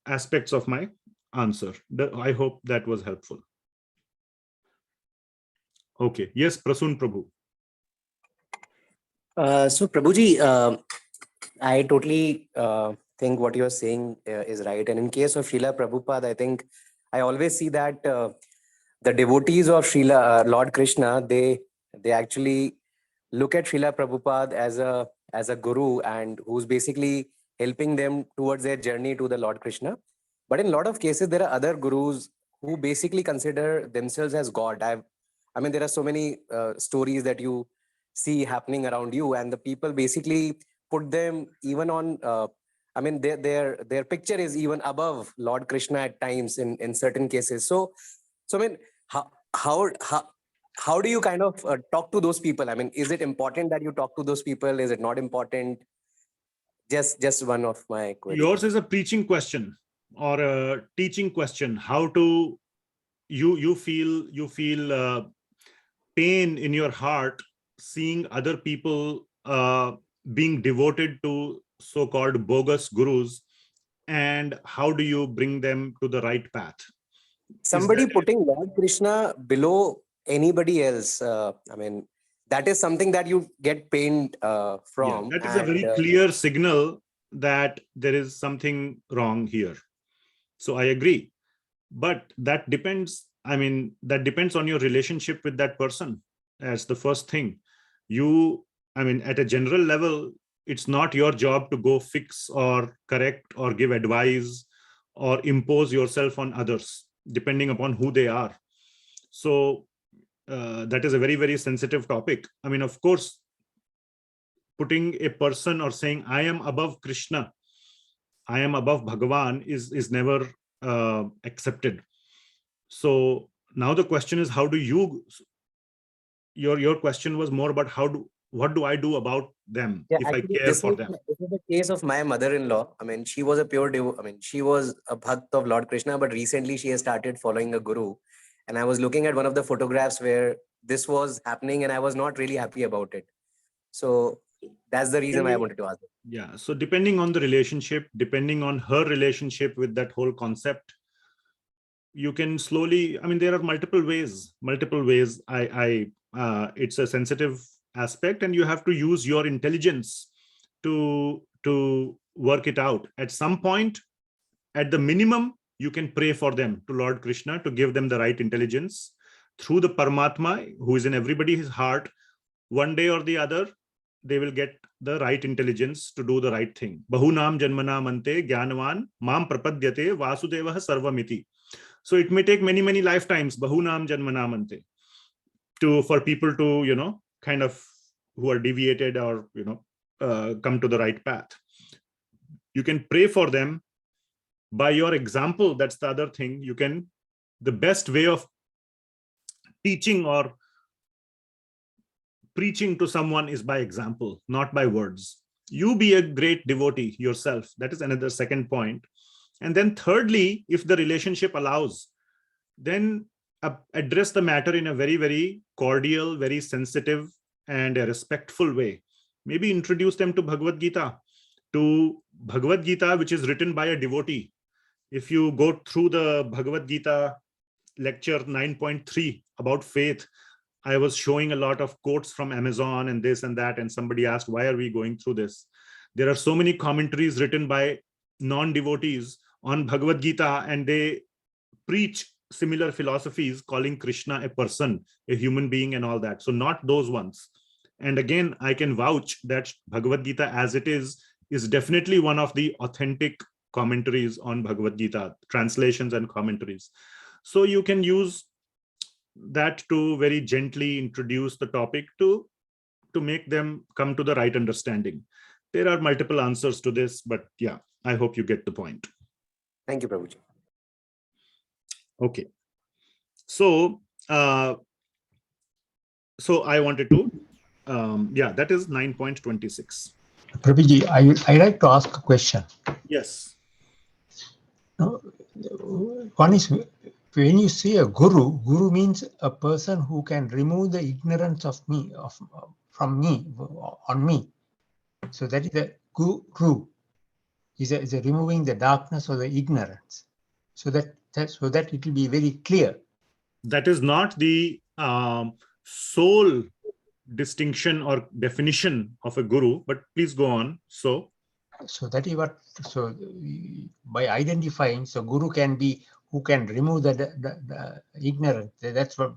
Speaker 1: aspects of my answer. I hope that was helpful. Okay. Yes, Prasun Prabhu.
Speaker 8: So Prabhuji, I totally think what you're saying is right. And in case of Srila Prabhupada, I think I always see that the devotees of Lord Krishna, they actually look at Srila Prabhupada as a guru, and who's basically helping them towards their journey to the Lord Krishna. But in a lot of cases, there are other gurus who basically consider themselves as God. I mean, there are so many stories that you see happening around you, and the people basically put them even on, I mean, their picture is even above Lord Krishna at times in certain cases. So I mean, how do you kind of talk to those people? I mean, is it important that you talk to those people? Is it not important? Just one of my queries.
Speaker 1: Yours is a preaching question or a teaching question. How to you feel pain in your heart seeing other people being devoted to so-called bogus gurus, and how do you bring them to the right path?
Speaker 8: Somebody putting Lord Krishna below anybody else, I mean, that is something that you get pained from.
Speaker 1: Yeah, that is a very clear signal that there is something wrong here. So I agree. But that depends, I mean, that depends on your relationship with that person as the first thing. I mean, at a general level, it's not your job to go fix or correct or give advice or impose yourself on others, depending upon who they are. So that is a very, very sensitive topic. I mean, of course, putting a person or saying, I am above Krishna, I am above Bhagavan is never accepted. So now the question is, how do you, your question was more about what do I do about them if I care for them?
Speaker 8: This is the case of my mother-in-law. I mean, she was a pure I mean, she was a bhakt of Lord Krishna, but recently she has started following a guru. And I was looking at one of the photographs where this was happening, and I was not really happy about it. So that's the reason why I wanted to ask.
Speaker 1: Yeah. So depending on the relationship, depending on her relationship with that whole concept, you can slowly, I mean, there are multiple ways. It's a sensitive aspect, and you have to use your intelligence to work it out. At some point, at the minimum, you can pray for them to Lord Krishna to give them the right intelligence through the Paramatma who is in everybody's heart. One day or the other, they will get the right intelligence to do the right thing. Bahunam janmanam ante jnanavan mam prapadyate vasudevah sarvamiti. So it may take many, many lifetimes, bahunam janmanam ante, for people to, kind of who are deviated or, come to the right path. You can pray for them by your example. That's the other thing. The best way of teaching or preaching to someone is by example, not by words. You be a great devotee yourself. That is another second point. And then thirdly, if the relationship allows, then address the matter in a very, very cordial, very sensitive and a respectful way. Maybe introduce them to Bhagavad Gita, which is written by a devotee. If you go through the Bhagavad Gita lecture 9.3 about faith, I was showing a lot of quotes from Amazon and this and that, and somebody asked, why are we going through this? There are so many commentaries written by non-devotees on Bhagavad Gita, and they preach similar philosophies, calling Krishna a person, a human being and all that. So not those ones. And again, I can vouch that Bhagavad Gita as it is definitely one of the authentic commentaries on Bhagavad Gita, translations and commentaries. So you can use that to very gently introduce the topic to make them come to the right understanding. There are multiple answers to this, but yeah, I hope you get the point.
Speaker 8: Thank you, Prabhuji.
Speaker 1: Okay. So, I wanted to, that is 9.26.
Speaker 9: Prabhuji, I like to ask a question.
Speaker 1: Yes.
Speaker 9: One is, when you say a guru means a person who can remove the ignorance of me, from me, on me. So that is the guru. Is a removing the darkness or the ignorance. So that it will be very clear.
Speaker 1: That is not the sole distinction or definition of a guru, but please go on. So
Speaker 9: that is what. So by identifying, so guru can be who can remove the ignorance. That's what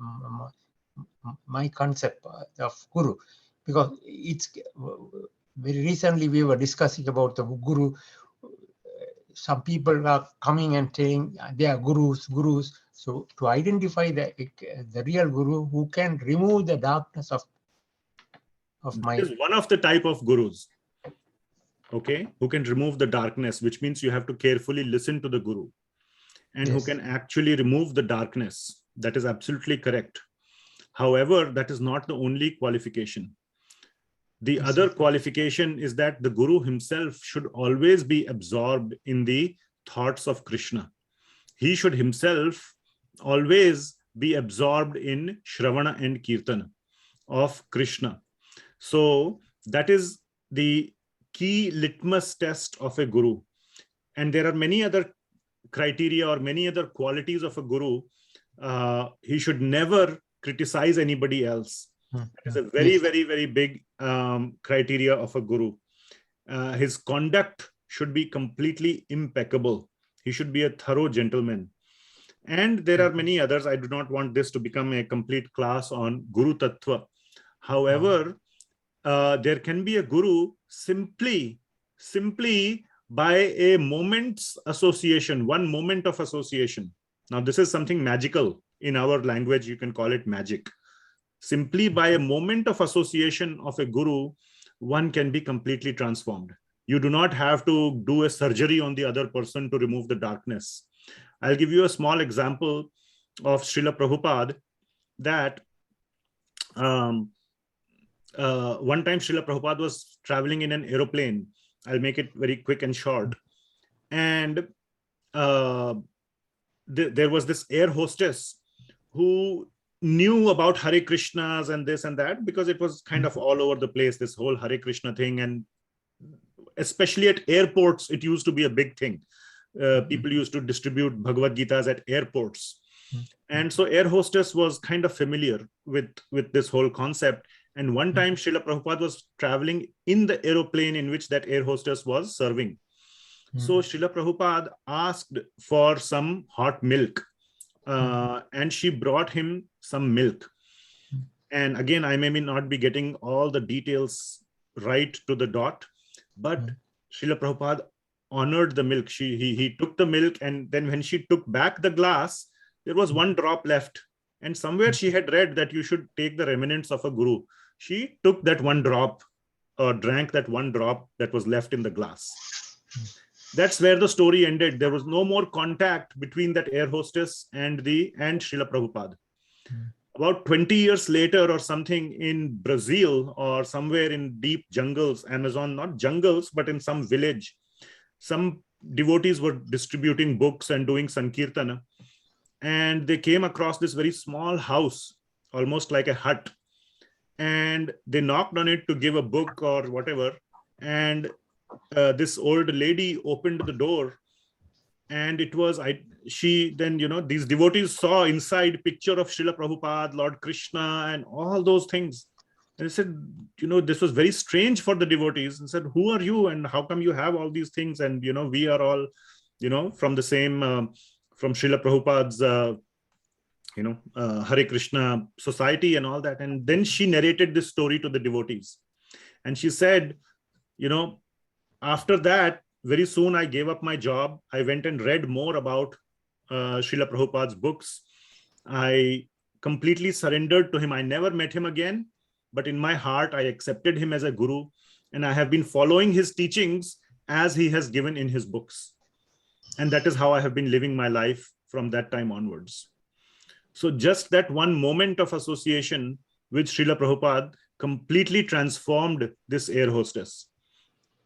Speaker 9: my concept of guru, because it's very recently we were discussing about the guru. Some people are coming and saying they are gurus. So to identify the real guru who can remove the darkness of my.
Speaker 1: Is one of the type of gurus. Okay, who can remove the darkness, which means you have to carefully listen to the guru, and
Speaker 9: Yes.
Speaker 1: who can actually remove the darkness. That is absolutely correct. However, that is not the only qualification. The
Speaker 9: Yes,
Speaker 1: other
Speaker 9: sir.
Speaker 1: qualification is that the guru himself should always be absorbed in the thoughts of Krishna. He should himself always be absorbed in Shravana and Kirtana of Krishna. So that is the key litmus test of a guru. And there are many other criteria or many other qualities of a guru. He should never criticize anybody else. It's a very,
Speaker 9: Yes.
Speaker 1: very, very big criteria of a guru. His conduct should be completely impeccable. He should be a thorough gentleman. And there are many others. I do not want this to become a complete class on Guru Tattva. However, there can be a guru simply by a moment's association, one moment of association. Now, this is something magical. In our language, you can call it magic. Simply by a moment of association of a guru, one can be completely transformed. You do not have to do a surgery on the other person to remove the darkness. I'll give you a small example of Srila Prabhupada, that one time Srila Prabhupada was traveling in an aeroplane. I'll make it very quick and short. And there was this air hostess who knew about Hare Krishnas and this and that, because it was kind of all over the place, this whole Hare Krishna thing. And especially at airports, it used to be a big thing. People used to distribute Bhagavad Gitas at airports. And so air hostess was kind of familiar with this whole concept. And one time Srila Prabhupada was traveling in the aeroplane in which that air hostess was serving. So Srila Prabhupada asked for some hot milk, and she brought him some milk. And again, I may not be getting all the details right to the dot. But Srila Prabhupada honored the milk. He took the milk, and then when she took back the glass, there was one drop left. And somewhere she had read that you should take the remnants of a guru. She took that one drop, or drank that one drop that was left in the glass. That's where the story ended. There was no more contact between that air hostess and Srila Prabhupada. About 20 years later or something, in Brazil or somewhere in deep jungles, Amazon, not jungles, but in some village, some devotees were distributing books and doing Sankirtana. And they came across this very small house, almost like a hut. And they knocked on it to give a book or whatever. And this old lady opened the door. And it was, these devotees saw inside picture of Srila Prabhupada, Lord Krishna, and all those things. And they said, this was very strange for the devotees, and said, who are you? And how come you have all these things? And, we are all, from the same, from Srila Prabhupada's, Hare Krishna society and all that. And then she narrated this story to the devotees. And she said, after that, very soon I gave up my job. I went and read more about Srila Prabhupada's books. I completely surrendered to him. I never met him again, but in my heart, I accepted him as a guru, and I have been following his teachings as he has given in his books. And that is how I have been living my life from that time onwards. So just that one moment of association with Srila Prabhupada completely transformed this air hostess.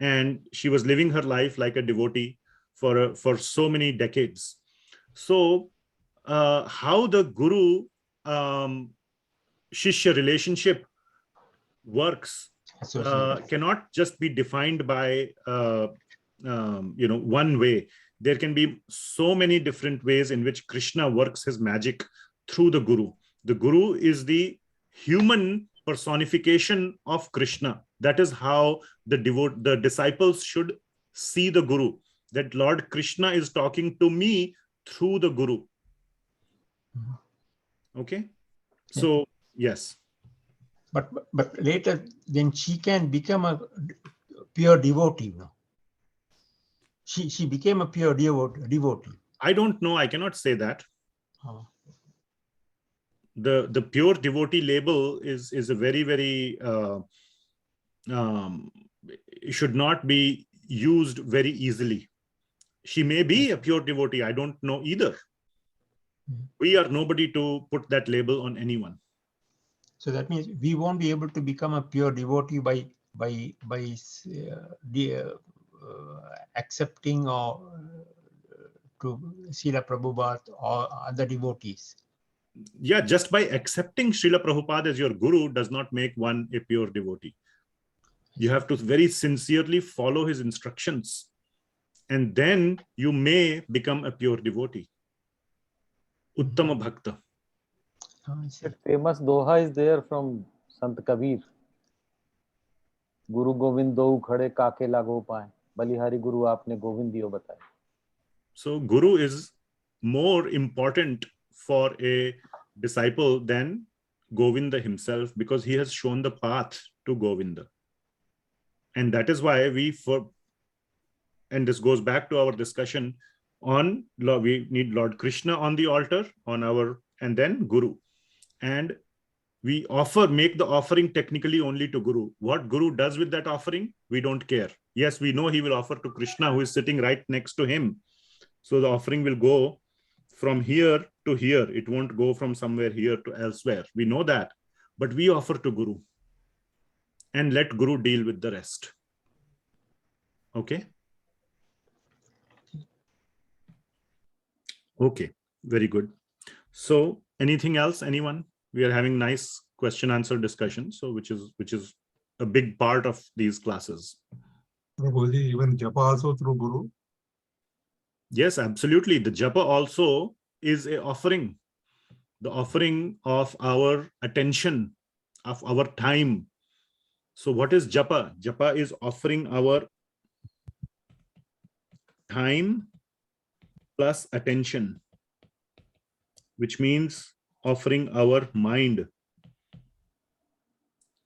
Speaker 1: And she was living her life like a devotee for so many decades. So how the Guru Shishya relationship works cannot just be defined by one way. There can be so many different ways in which Krishna works his magic through the Guru. The Guru is the human personification of Krishna. That is how the disciples should see the Guru, that Lord Krishna is talking to me through the Guru. Okay, so yes.
Speaker 9: But later, then she can become a pure devotee. No? She became a pure devotee.
Speaker 1: I don't know. I cannot say that. The pure devotee label is a very, very it should not be used very easily. She may be a pure devotee. I don't know either. We are nobody to put that label on anyone.
Speaker 9: So that means we won't be able to become a pure devotee by accepting or to Srila Prabhupada or other devotees.
Speaker 1: Yeah, just by accepting Srila Prabhupada as your guru does not make one a pure devotee. You have to very sincerely follow his instructions, and then you may become a pure devotee. Uttama Bhakta.
Speaker 2: That famous doha is there from Sant Kabir. Guru Govind do khade kaake lago paye. Balihari Guru aapne Govind diyo bataye.
Speaker 1: So Guru is more important for a disciple than Govinda himself, because he has shown the path to Govinda. And that is why and this goes back to our discussion on, we need Lord Krishna on the altar, and then Guru. And we make the offering technically only to Guru. What Guru does with that offering, we don't care. Yes, we know he will offer to Krishna, who is sitting right next to him. So the offering will go from here to here. It won't go from somewhere here to elsewhere. We know that. But we offer to Guru. And let Guru deal with the rest. Okay? Okay, very good. So anything else, anyone? We are having nice question answer discussion, so which is a big part of these classes.
Speaker 3: Prabhuji, even japa also through Guru?
Speaker 1: Yes, absolutely. The japa also is a offering. The offering of our attention, of our time. So what is japa? Japa is offering our time plus attention, which means offering our mind.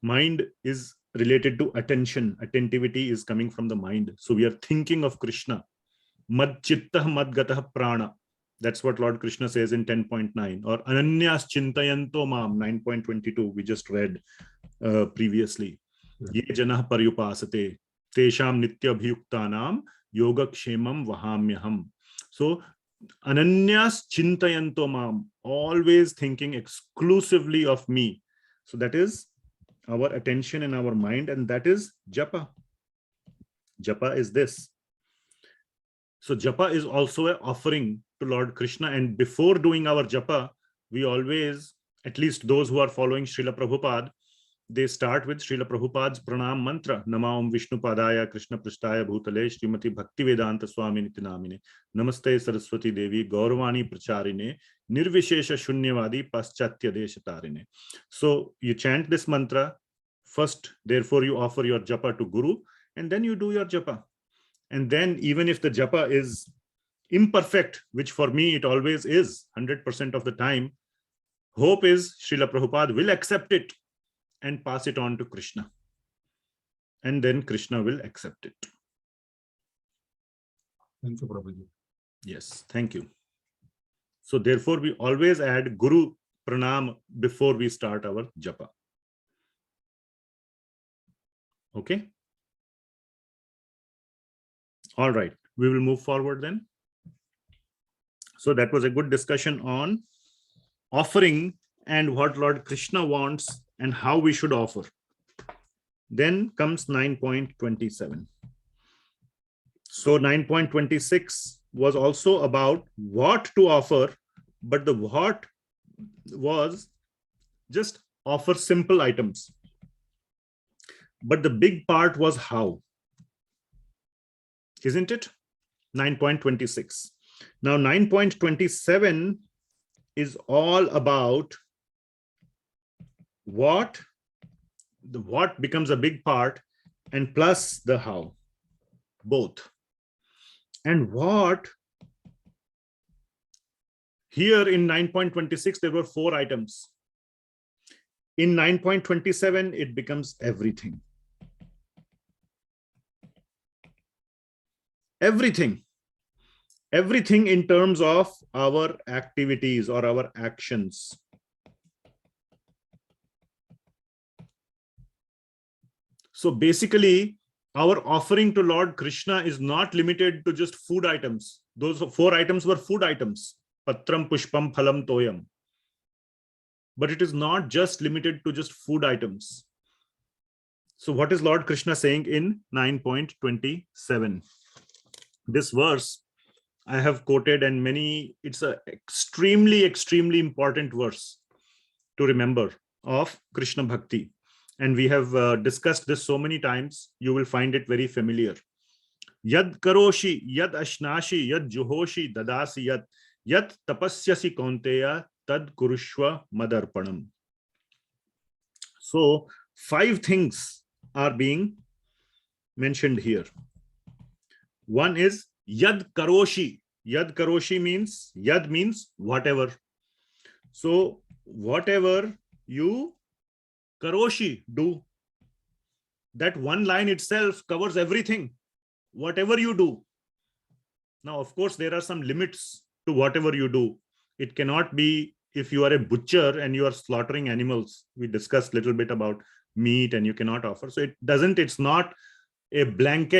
Speaker 1: Mind is related to attention. Attentivity is coming from the mind. So we are thinking of Krishna. Mad chittah mad gatah prana. That's what Lord Krishna says in 10.9. Or Ananyas Chintayanto Mam, 9.22. We just read previously. Ye janah paryupasate. Tesham nitya abhiyuktanam yogakshemam vahamyaham. So Ananyas Chintayanto Mam, always thinking exclusively of me. So that is our attention and our mind, and that is japa. Japa is this. So japa is also an offering to Lord Krishna, and before doing our japa, we always, at least those who are following Srila Prabhupada, they start with Srila Prabhupada's pranam mantra. Nama Om Vishnu Padaya Krishna Prasthaya Bhutale Srimati Bhakti Vedanta Swami Niti Namine Namaste Saraswati Devi Gauravani Pracharine Nirvishesha Shunyavadi Paschatya Deshatarine. So you chant this mantra first, therefore you offer your japa to Guru, and then you do your japa. And then even if the japa is imperfect, which for me it always is 100% of the time, hope is Srila Prabhupada will accept it and pass it on to Krishna. And then Krishna will accept it.
Speaker 3: Thank you, Prabhuji.
Speaker 1: Yes, thank you. So therefore, we always add Guru Pranam before we start our japa. Okay? All right, we will move forward then. So that was a good discussion on offering and what Lord Krishna wants and how we should offer. Then comes 9.27. So 9.26 was also about what to offer, but the what was just offer simple items. But the big part was how. Isn't it? 9.26. Now 9.27 is all about what becomes a big part, and plus the how, both. And what here in 9.26 there were 4 items. In 9.27 it becomes everything. Everything in terms of our activities or our actions. So basically, our offering to Lord Krishna is not limited to just food items. Those 4 items were food items. Patram, Pushpam, Phalam, Toyam. But it is not just limited to just food items. So what is Lord Krishna saying in 9.27? This verse I have quoted, and it's an extremely, extremely important verse to remember of Krishna Bhakti. And we have discussed this so many times, you will find it very familiar. Yad karoshi, yad ashnashi, yad juhoshi, dadasi yad tapasyasi kaunteya, tad kurushva madarpanam. So 5 things are being mentioned here. One is yad karoshi. Yad karoshi means, yad means whatever. So whatever you karoshi, do. That one line itself covers everything. Whatever you do. Now, of course, there are some limits to whatever you do. It cannot be if you are a butcher and you are slaughtering animals. We discussed a little bit about meat and you cannot offer. So it's not a blank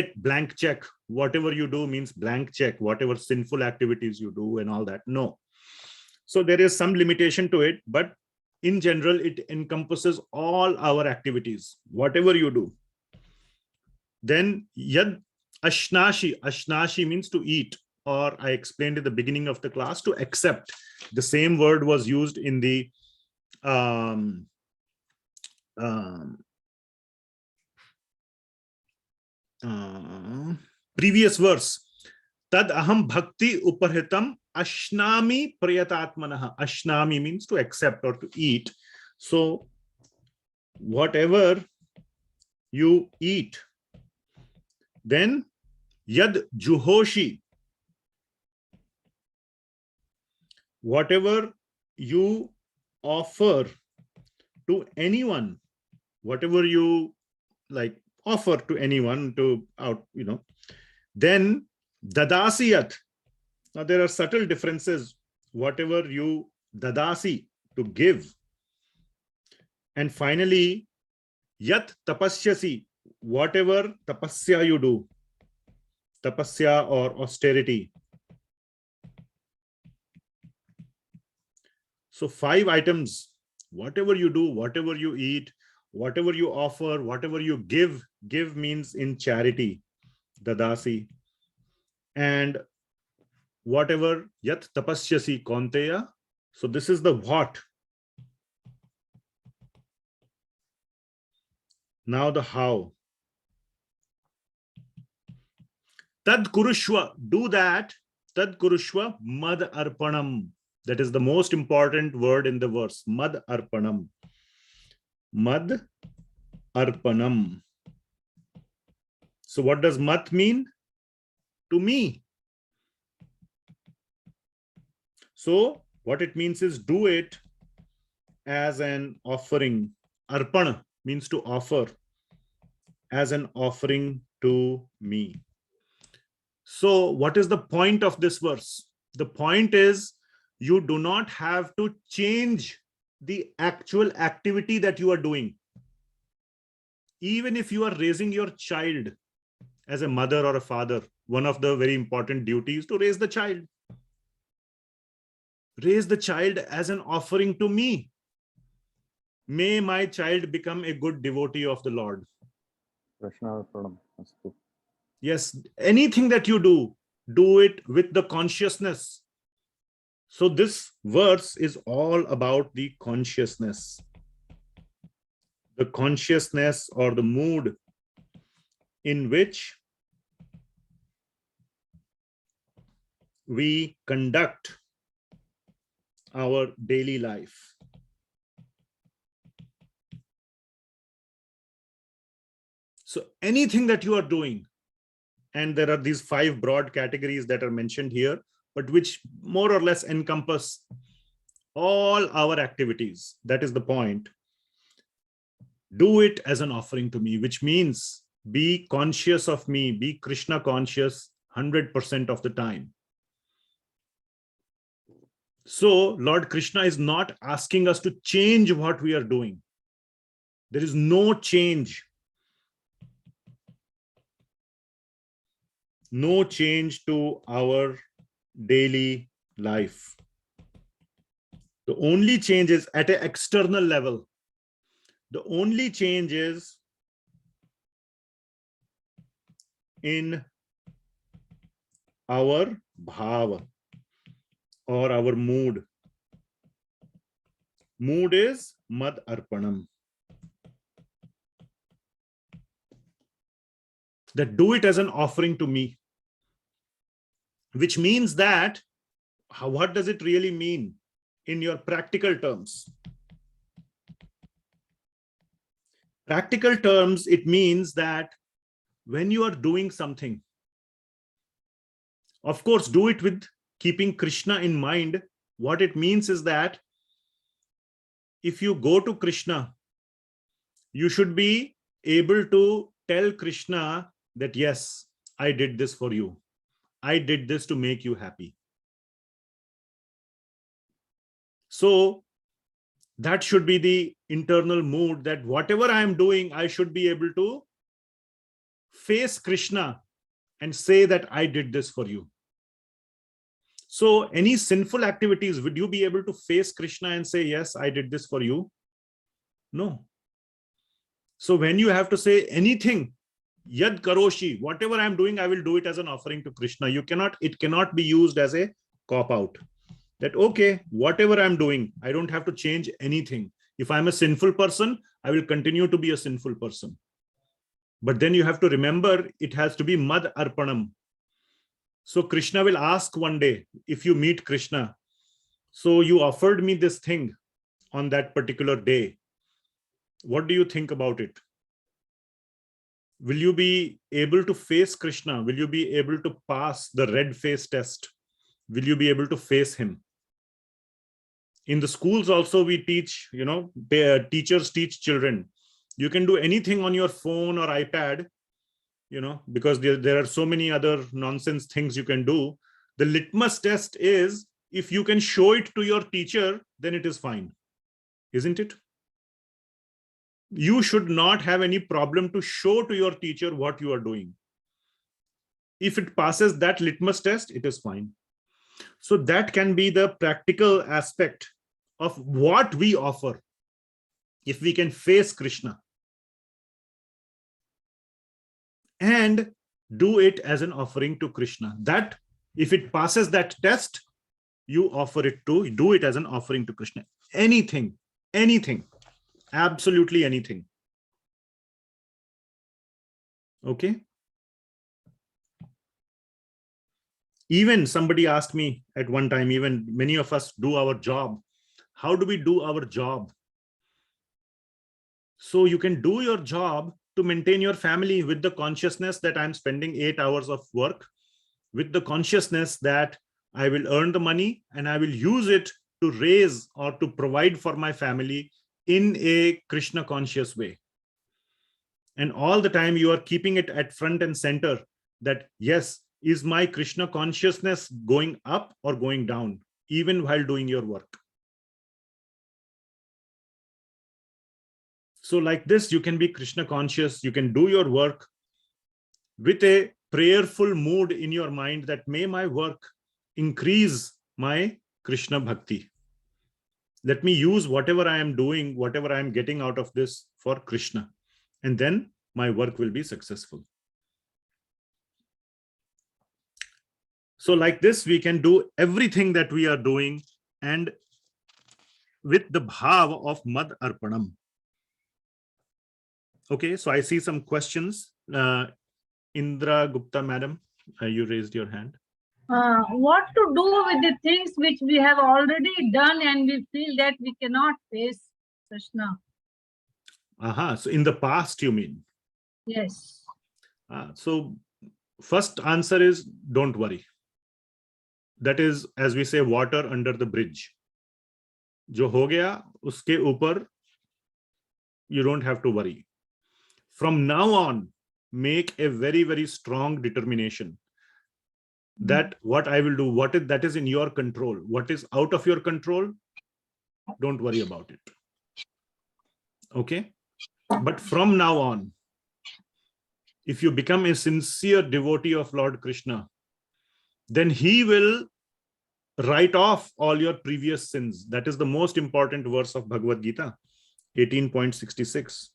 Speaker 1: check. Whatever you do means blank check, whatever sinful activities you do and all that. No. So there is some limitation to it, but in general, it encompasses all our activities, whatever you do. Then yad ashnashi. Ashnashi means to eat, or I explained at the beginning of the class, to accept. The same word was used in the previous verse. Tad aham bhakti uparhitam ashnami prayatatmanaha. Ashnami means to accept or to eat. So whatever you eat. Then yad juhoshi. Whatever you offer to anyone, whatever you like offer to anyone to out, then dadasiyat. Now there are subtle differences. Whatever you dadasi, to give. And finally, yat tapasyasi, whatever tapasya you do, tapasya or austerity. So 5 items, whatever you do, whatever you eat, whatever you offer, whatever you give means in charity, dadasi. And whatever yat tapasyasi konteya. So this is the what. Now the how. Tad kurushva, do that. Tad kurushva mad arpanam. That is the most important word in the verse. Mad arpanam. Mad arpanam. So what does mat mean? To me. So what it means is do it as an offering. Arpana means to offer, as an offering to me. So what is the point of this verse? The point is you do not have to change the actual activity that you are doing. Even if you are raising your child as a mother or a father, one of the very important duties to raise the child. Raise the child as an offering to me. May my child become a good devotee of the Lord.
Speaker 2: Krishna Pranam.
Speaker 1: Yes, anything that you do, do it with the consciousness. So this verse is all about the consciousness. The consciousness or the mood in which we conduct our daily life. So anything that you are doing, and there are these 5 broad categories that are mentioned here, but which more or less encompass all our activities. That is the point. Do it as an offering to me, which means be conscious of me, be Krishna conscious 100% of the time. So Lord Krishna is not asking us to change what we are doing. There is no change. No change to our daily life. The only change is at an external level. The only change is in our bhava or our mood. Mood is mad arpanam. That do it as an offering to me. Which means that, what does it really mean in your practical terms? Practical terms, it means that when you are doing something, of course, do it with keeping Krishna in mind. What it means is that if you go to Krishna, you should be able to tell Krishna that, yes, I did this for you. I did this to make you happy. So that should be the internal mood, that whatever I am doing, I should be able to face Krishna and say that I did this for you. So any sinful activities, would you be able to face Krishna and say, yes, I did this for you? No. So when you have to say anything, yad karoshi, whatever I'm doing, I will do it as an offering to Krishna. It cannot be used as a cop-out. That, okay, whatever I'm doing, I don't have to change anything. If I'm a sinful person, I will continue to be a sinful person. But then you have to remember, it has to be mad arpanam. So Krishna will ask one day, if you meet Krishna, so you offered me this thing on that particular day. What do you think about it? Will you be able to face Krishna? Will you be able to pass the red face test? Will you be able to face him? In the schools also we teach, teachers teach children. You can do anything on your phone or iPad, because there are so many other nonsense things you can do. The litmus test is, if you can show it to your teacher, then it is fine, isn't it? You should not have any problem to show to your teacher what you are doing. If it passes that litmus test, it is fine. So that can be the practical aspect of what we offer. If we can face Krishna and do it as an offering to Krishna, that if it passes that test, you offer it to, do it as an offering to Krishna. Anything, absolutely anything. Okay. Even somebody asked me at one time, even many of us do our job. How do we do our job? So you can do your job to maintain your family with the consciousness that I'm spending 8 hours of work, with the consciousness that I will earn the money and I will use it to raise or to provide for my family in a Krishna conscious way. And all the time you are keeping it at front and center that, yes, is my Krishna consciousness going up or going down, even while doing your work? So like this, you can be Krishna conscious. You can do your work with a prayerful mood in your mind that may my work increase my Krishna bhakti. Let me use whatever I am doing, whatever I am getting out of this for Krishna. And then my work will be successful. So like this, we can do everything that we are doing and with the bhav of Mad Arpanam. Okay, so I see some questions. Indra Gupta, madam, you raised your hand.
Speaker 10: What to do with the things which we have already done and we feel that we cannot face Krishna?
Speaker 1: So in the past, you mean?
Speaker 10: Yes.
Speaker 1: So first answer is, don't worry. That is, as we say, water under the bridge. Jo ho gaya, uske upar, you don't have to worry. From now on, make a very, very strong determination that what I will do, that is in your control. What is out of your control, don't worry about it. Okay? But from now on, if you become a sincere devotee of Lord Krishna, then he will write off all your previous sins. That is the most important verse of Bhagavad Gita, 18.66.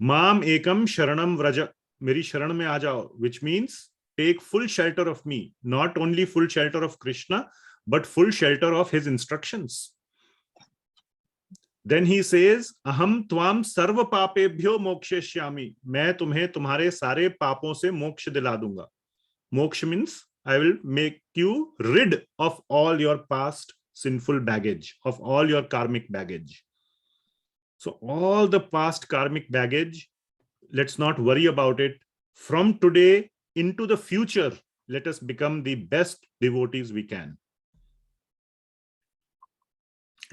Speaker 1: Mam ekam sharanam vraja, meri sharan mein aa jao, which means take full shelter of me, not only full shelter of Krishna, but full shelter of his instructions. Then he says, aham tvam sarva papebhyo moksheshyami, main tumhe tumhare sare papon se moksha dila dunga. Moksha means I will make you rid of all your past sinful baggage, of all your karmic baggage. So all the past karmic baggage, let's not worry about it. From today into the future, let us become the best devotees we can.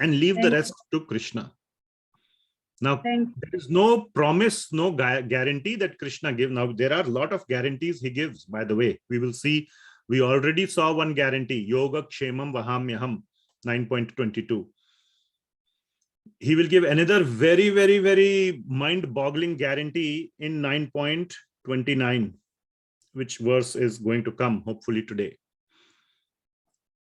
Speaker 1: And leave the rest to Krishna. Now, there is no promise, no guarantee that Krishna gives. Now, there are a lot of guarantees he gives, by the way. We will see, we already saw one guarantee, Yoga Kshemam Vahamyaham, 9.22. He will give another very, very, very mind-boggling guarantee in 9.29, which verse is going to come, hopefully today.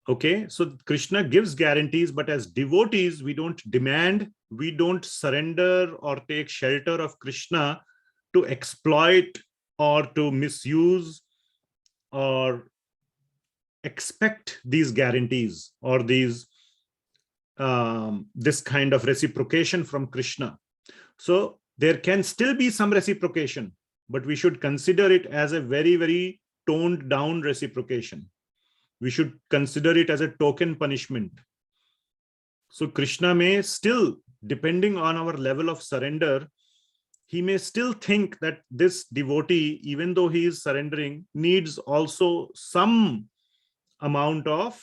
Speaker 1: Okay, so Krishna gives guarantees, but as devotees, we don't demand, we don't surrender or take shelter of Krishna to exploit or to misuse or expect these guarantees or these this kind of reciprocation from Krishna. So there can still be some reciprocation, but we should consider it as a very, very toned down reciprocation. We should consider it as a token punishment. So Krishna may still, depending on our level of surrender, he may still think that this devotee, even though he is surrendering, needs also some amount of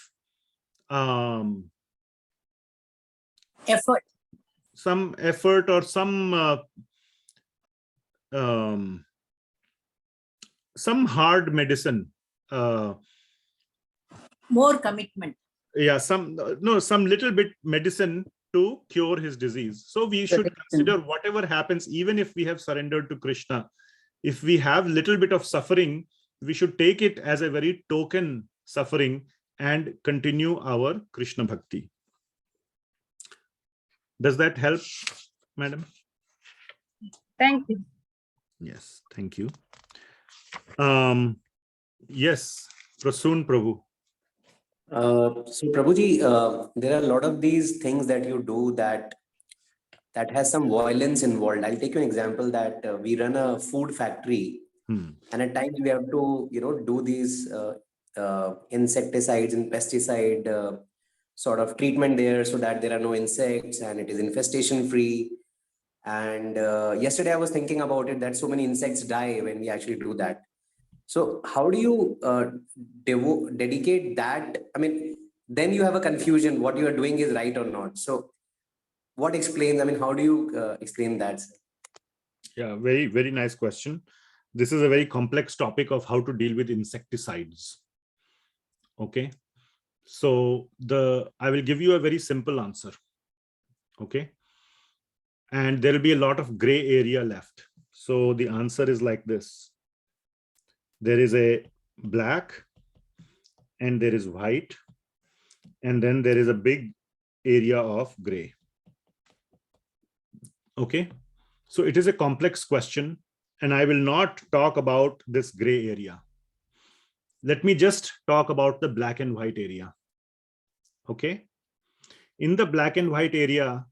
Speaker 10: effort.
Speaker 1: effort or some hard medicine.
Speaker 11: More commitment.
Speaker 1: Yeah, some little bit medicine to cure his disease. So we should consider whatever happens, even if we have surrendered to Krishna, if we have little bit of suffering, we should take it as a very token suffering and continue our Krishna bhakti. Does that help, madam?
Speaker 10: Thank you.
Speaker 1: Yes, thank you. Yes, Prasoon Prabhu.
Speaker 8: So Prabhuji, there are a lot of these things that you do that has some violence involved. I'll take you an example that we run a food factory, and at times we have to, do these insecticides and pesticide sort of treatment there so that there are no insects and it is infestation free. And yesterday I was thinking about it that so many insects die when we actually do that. So how do you dedicate that? I mean, then you have a confusion what you are doing is right or not. So what explains, I mean, how do you explain that?
Speaker 1: Yeah, very, very nice question. This is a very complex topic of how to deal with insecticides. Okay. So I will give you a very simple answer. Okay. And there will be a lot of gray area left. So the answer is like this. There is a black and there is white, and then there is a big area of gray. Okay, so it is a complex question, and I will not talk about this gray area. Let me just talk about the black and white area. Okay, in the black and white area,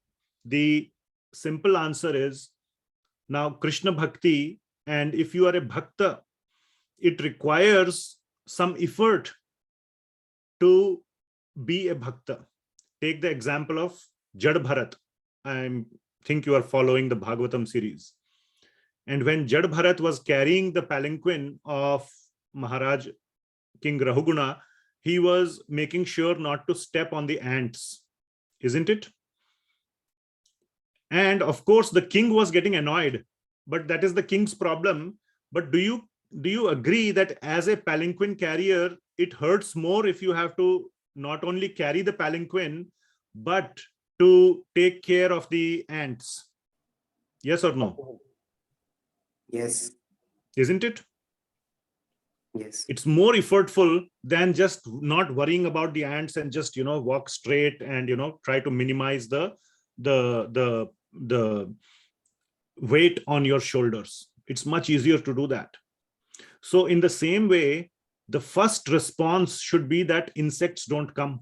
Speaker 1: the simple answer is, now Krishna Bhakti, and if you are a Bhakta, it requires some effort to be a Bhakta. Take the example of Jad Bharat. I think you are following the Bhagavatam series. And when Jad Bharat was carrying the palanquin of Maharaj King Rahuguna, he was making sure not to step on the ants, isn't it? And of course, the king was getting annoyed, but that is the king's problem. But do you agree that as a palanquin carrier, it hurts more if you have to not only carry the palanquin, but to take care of the ants? Yes or no?
Speaker 8: Yes.
Speaker 1: Isn't it?
Speaker 8: Yes.
Speaker 1: It's more effortful than just not worrying about the ants and just, walk straight and, try to minimize the weight on your shoulders. It's much easier to do that. So in the same way, the first response should be that insects don't come.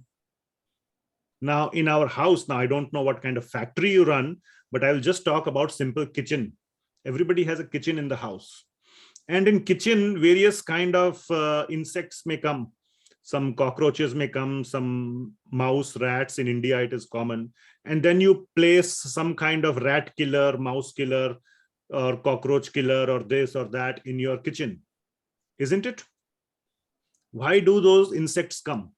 Speaker 1: Now in our house, now I don't know what kind of factory you run, but I'll just talk about simple kitchen. Everybody has a kitchen in the house. And in kitchen, various kind of insects may come. Some cockroaches may come, some mouse, rats. In India, it is common. And then you place some kind of rat killer, mouse killer, or cockroach killer, or this or that in your kitchen. Isn't it? Why do those insects come?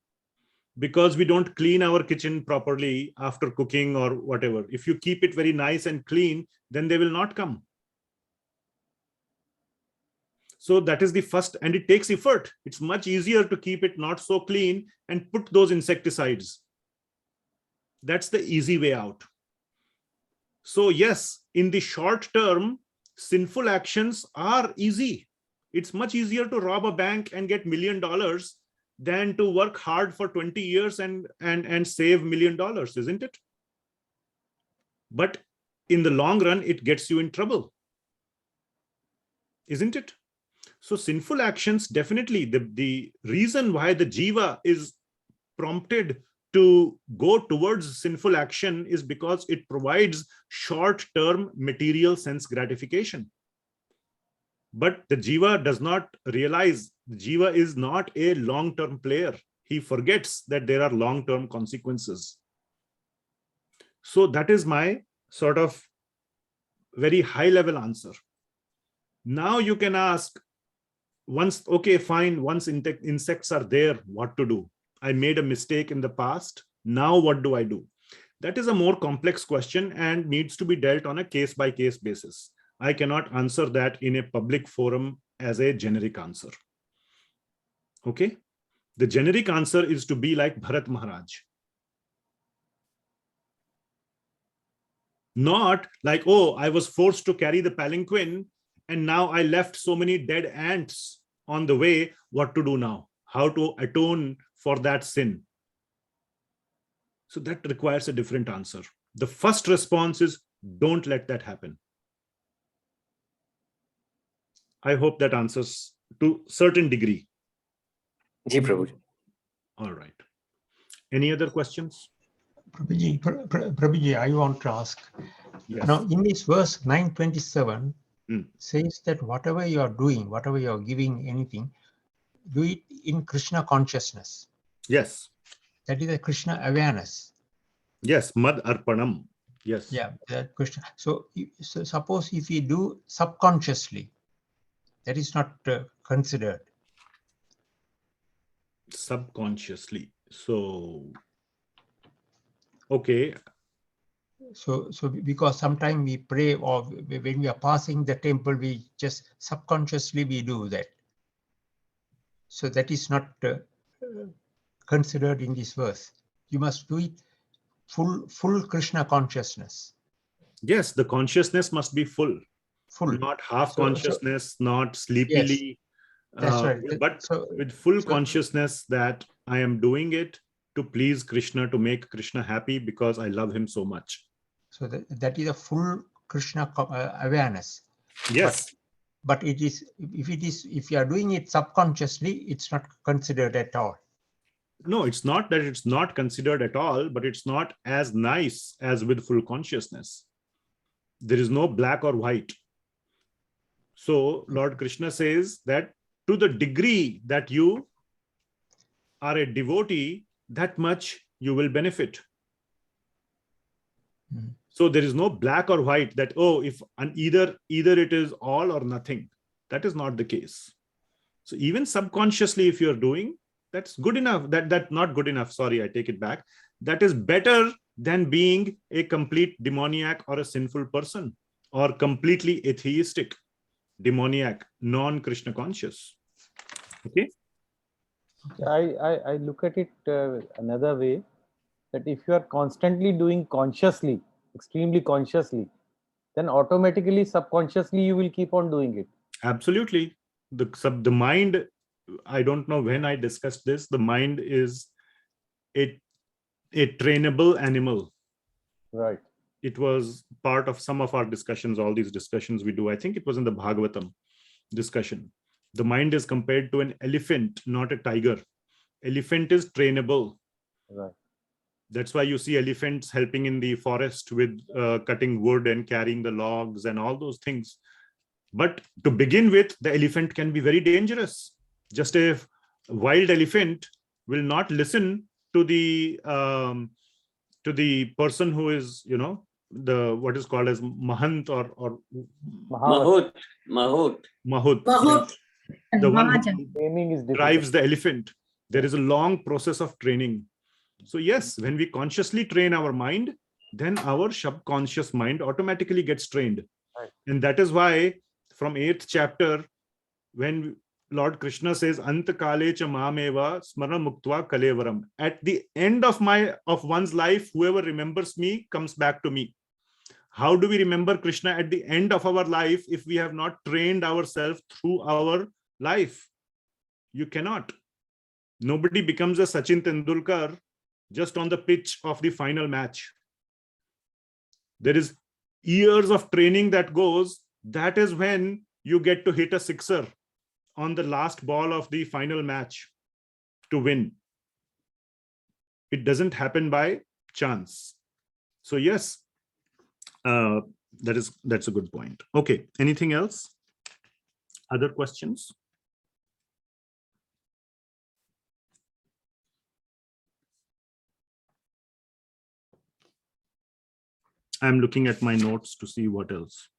Speaker 1: Because we don't clean our kitchen properly after cooking or whatever. If you keep it very nice and clean, then they will not come. So that is the first, and it takes effort. It's much easier to keep it not so clean and put those insecticides. That's the easy way out. So yes, in the short term, sinful actions are easy. It's much easier to rob a bank and get $1 million than to work hard for 20 years and save $1 million, isn't it? But in the long run, it gets you in trouble, isn't it? So sinful actions, definitely the reason why the jiva is prompted to go towards sinful action is because it provides short-term material sense gratification. But the jiva does not realize the jiva is not a long-term player. He forgets that there are long-term consequences. So that is my sort of very high-level answer. Now you can ask, once, okay, fine, once insects are there, what to do? I made a mistake in the past. Now what do I do? That is a more complex question and needs to be dealt on a case-by-case basis. I cannot answer that in a public forum as a generic answer. Okay? The generic answer is to be like Bharat Maharaj. Not like, oh, I was forced to carry the palanquin and now I left so many dead ants on the way. What to do now? How to atone for that sin? So that requires a different answer. The first response is, don't let that happen. I hope that answers to a certain degree.
Speaker 8: Ji Prabhuji.
Speaker 1: All right. Any other questions?
Speaker 9: Prabhuji, I want to ask.
Speaker 1: Yes.
Speaker 9: Now, in this verse 927,
Speaker 1: Hmm.
Speaker 9: says that whatever you are doing, whatever you are giving, anything, do it in Krishna consciousness.
Speaker 1: Yes.
Speaker 9: That is a Krishna awareness.
Speaker 1: Yes. Mad Arpanam. Yes.
Speaker 9: Yeah, that Krishna. So suppose if we do subconsciously, that is not considered.
Speaker 1: Subconsciously. So, okay.
Speaker 9: So because sometimes we pray, or when we are passing the temple, we just subconsciously we do that. So that is not considered in this verse. You must do it full Krishna consciousness.
Speaker 1: Yes, the consciousness must be full.
Speaker 9: Full.
Speaker 1: Not half
Speaker 9: So-
Speaker 1: consciousness, not sleepily.
Speaker 9: That's right.
Speaker 1: But
Speaker 9: So
Speaker 1: with full
Speaker 9: so-
Speaker 1: consciousness that I am doing it to please Krishna, to make Krishna happy because I love him so much.
Speaker 9: so that is a full Krishna awareness.
Speaker 1: Yes.
Speaker 9: But it is, if you are doing it subconsciously, it's not considered at all.
Speaker 1: No, it's not that it's not considered at all, but it's not as nice as with full consciousness. There is no black or white. So Lord Krishna says that to the degree that you are a devotee, that much you will benefit.
Speaker 9: Hmm.
Speaker 1: So there is no black or white that, oh, if either it is all or nothing. That is not the case. So even subconsciously, if you're doing, that's good enough. That not good enough. Sorry, I take it back. That is better than being a complete demoniac or a sinful person, or completely atheistic, demoniac, non-Krishna conscious. Okay.
Speaker 2: I look at it another way, that if you are constantly doing consciously, extremely consciously, then automatically, subconsciously, you will keep on doing it.
Speaker 1: Absolutely. The mind, I don't know when I discussed this, the mind is a trainable animal.
Speaker 2: Right.
Speaker 1: It was part of some of our discussions, all these discussions we do. I think it was in the Bhagavatam discussion. The mind is compared to an elephant, not a tiger. Elephant is trainable.
Speaker 2: Right.
Speaker 1: That's why you see elephants helping in the forest with cutting wood and carrying the logs and all those things. But to begin with, the elephant can be very dangerous. Just a wild elephant will not listen to the person who is, the what is called as Mahant or
Speaker 2: Mahut.
Speaker 1: Mahut. The one who
Speaker 2: Training is difficult.
Speaker 1: drives the elephant. There is a long process of training. So yes, when we consciously train our mind, then our subconscious mind automatically gets trained.
Speaker 2: Right.
Speaker 1: And that is why from 8th chapter, when Lord Krishna says, Antakale cha mameva smara muktva kalevaram. At the end of one's life, whoever remembers me comes back to me. How do we remember Krishna at the end of our life if we have not trained ourselves through our life? You cannot. Nobody becomes a Sachin Tendulkar just on the pitch of the final match. There is years of training that goes. That is when you get to hit a sixer on the last ball of the final match to win. It doesn't happen by chance. So yes, that's a good point. Okay, anything else? Other questions? I'm looking at my notes to see what else.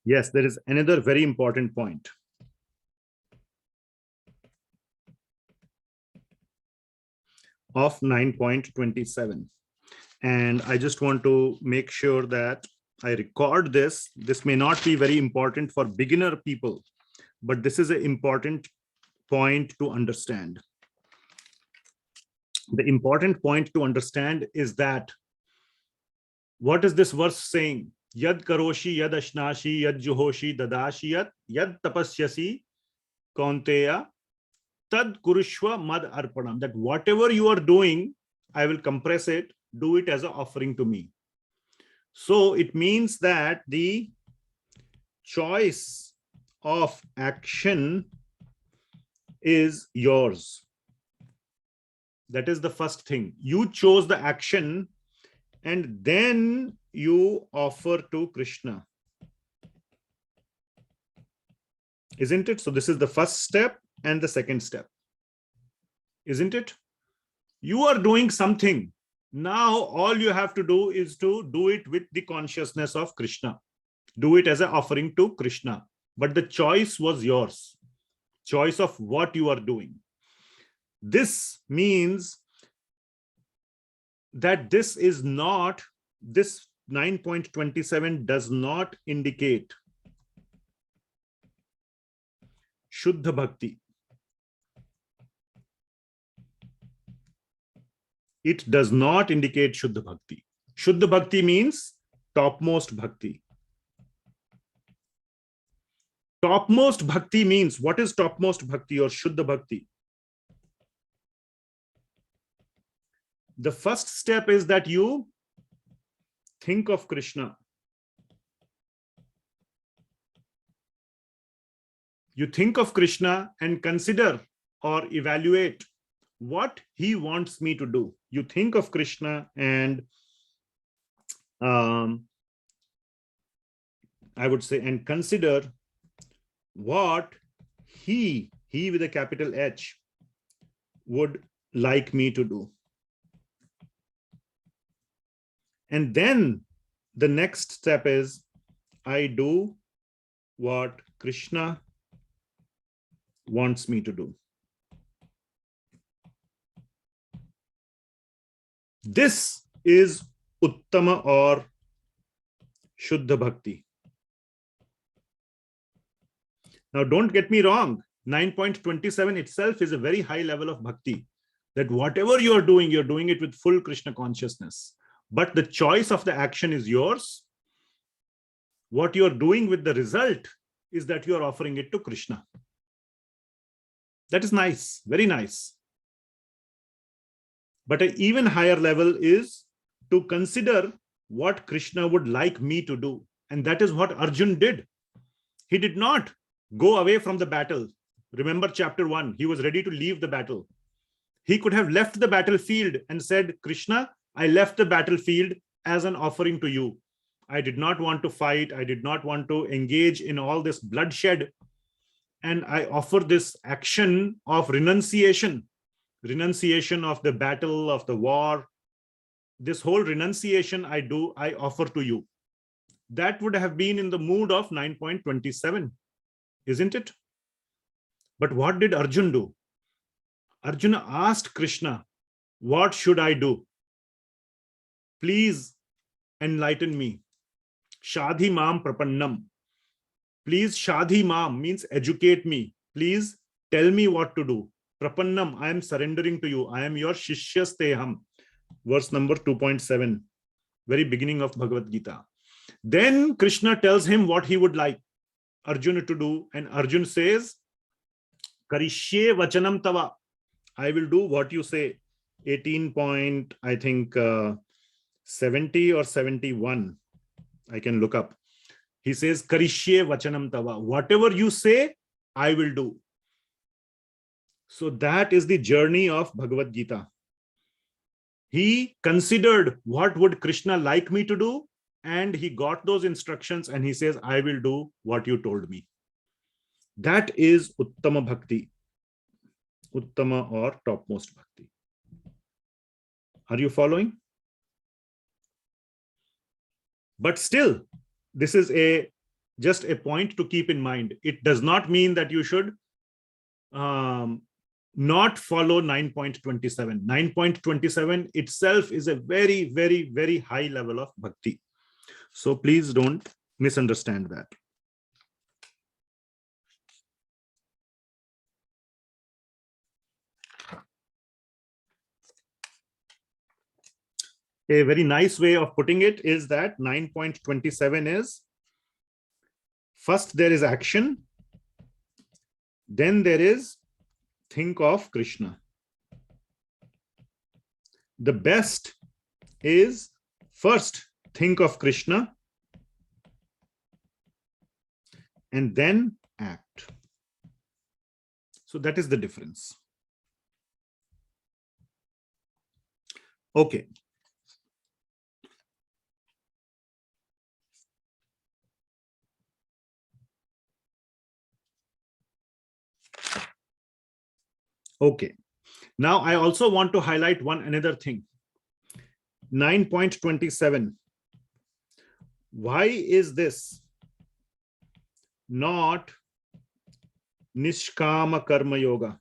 Speaker 1: Yes, there is another very important point. Of 9.27. And I just want to make sure that I record this. This may not be very important for beginner people, but this is an important point to understand. The important point to understand is that what is this verse saying? Yad karoshi, yad ashnashi, yad juhoshi, dadashi, yad tapasyasi, kaunteya, tad kurushva mad arpanam. That whatever you are doing, I will compress it, do it as an offering to me. So it means that the choice of action is yours. That is the first thing. You chose the action and then you offer to Krishna. Isn't it? So this is the first step and the second step. Isn't it? You are doing something. Now all you have to do is to do it with the consciousness of Krishna. Do it as an offering to Krishna. But the choice was yours. Choice of what you are doing. This means that this 9.27 does not indicate Shuddha Bhakti. It does not indicate Shuddha Bhakti. Shuddha Bhakti means topmost Bhakti. Topmost Bhakti means, what is topmost Bhakti or Shuddha Bhakti? The first step is that you think of Krishna. You think of Krishna and consider or evaluate what he wants me to do. You think of Krishna and I would say, and consider what he with a capital H would like me to do. And then the next step is I do what Krishna wants me to do. This is Uttama or Shuddha Bhakti. Now, don't get me wrong. 9.27 itself is a very high level of bhakti. That whatever you're doing it with full Krishna consciousness. But the choice of the action is yours. What you're doing with the result is that you're offering it to Krishna. That is nice, very nice. But an even higher level is to consider what Krishna would like me to do. And that is what Arjun did. He did not go away from the battle. Remember chapter 1, he was ready to leave the battle. He could have left the battlefield and said, Krishna, I left the battlefield as an offering to you. I did not want to fight. I did not want to engage in all this bloodshed. And I offer this action of renunciation of the battle, of the war. This whole renunciation I offer to you. That would have been in the mood of 9.27, isn't it? But what did Arjun do? Arjuna asked Krishna, what should I do? Please enlighten me. Shadhi mam prapannam. Please, Shadhi mam means educate me. Please tell me what to do. Prapannam, I am surrendering to you. I am your Shishyasteham. Verse number 2.7, very beginning of Bhagavad Gita. Then Krishna tells him what he would like Arjuna to do. And Arjun says, Karishye vachanam tava. I will do what you say. 70 or 71. I can look up. He says, Karishye vachanam tava. Whatever you say, I will do. So that is the journey of Bhagavad Gita. He considered what would Krishna like me to do, and he got those instructions and he says, I will do what you told me. That is Uttama Bhakti. Uttama or topmost Bhakti. Are you following? But still, this is a Just a point to keep in mind. It does not mean that you should not follow 9.27. 9.27 itself is a very, very, very high level of bhakti. So please don't misunderstand that. A very nice way of putting it is that 9.27 is, first there is action, then there is think of Krishna. The best is first think of Krishna and then act. So that is the difference. Okay. Okay. Now I also want to highlight another thing. 9.27. Why is this not Nishkama Karma Yoga?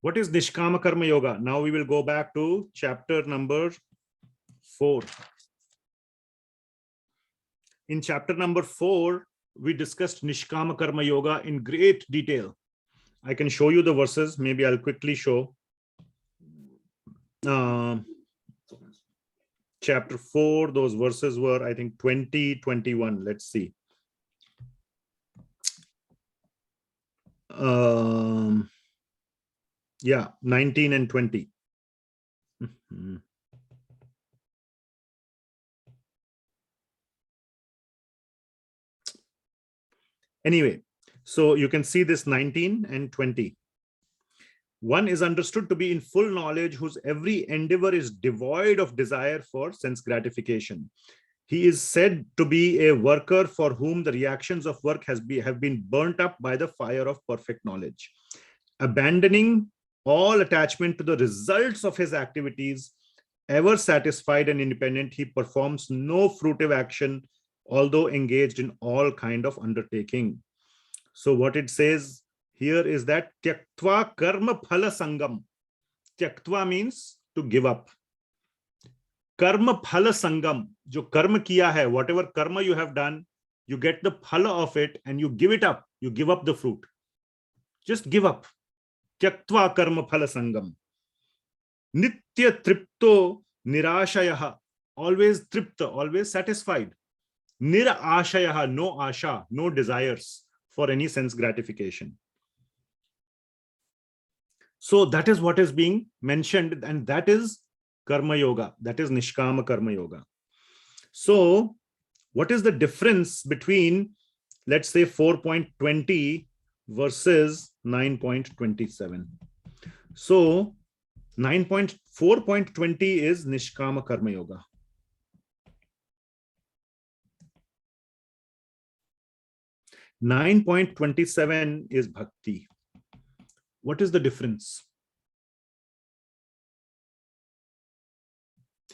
Speaker 1: What is Nishkama Karma Yoga? Now we will go back to chapter number 4. In chapter number 4, we discussed Nishkama Karma Yoga in great detail. I can show you the verses. Maybe I'll quickly show. Chapter 4, those verses were, I think, 20, 21. Let's see. Yeah, 19 and 20. Anyway, so you can see this 19 and 20. One is understood to be in full knowledge, whose every endeavor is devoid of desire for sense gratification. He is said to be a worker for whom the reactions of work have been burnt up by the fire of perfect knowledge. Abandoning all attachment to the results of his activities, ever satisfied and independent, he performs no fruitive action, although engaged in all kind of undertaking. So what it says here is that tyaktva karma phala sangam. Tyaktva means to give up. Karma phala sangam, jo karma kiya hai, whatever karma you have done, you get the phala of it and you give it up. You give up the fruit. Just give up. Tyaktva karma phala sangam. Nitya tripto nirashayaha. Always tripta, always satisfied. Nirashayaha, no asha, no desires for any sense gratification. So that is what is being mentioned, and that is Karma Yoga. That is Nishkama Karma Yoga. So what is the difference between, let's say, 4.20 versus 9.27? So 4.20 is Nishkama Karma Yoga. .27 is Bhakti. What is the difference?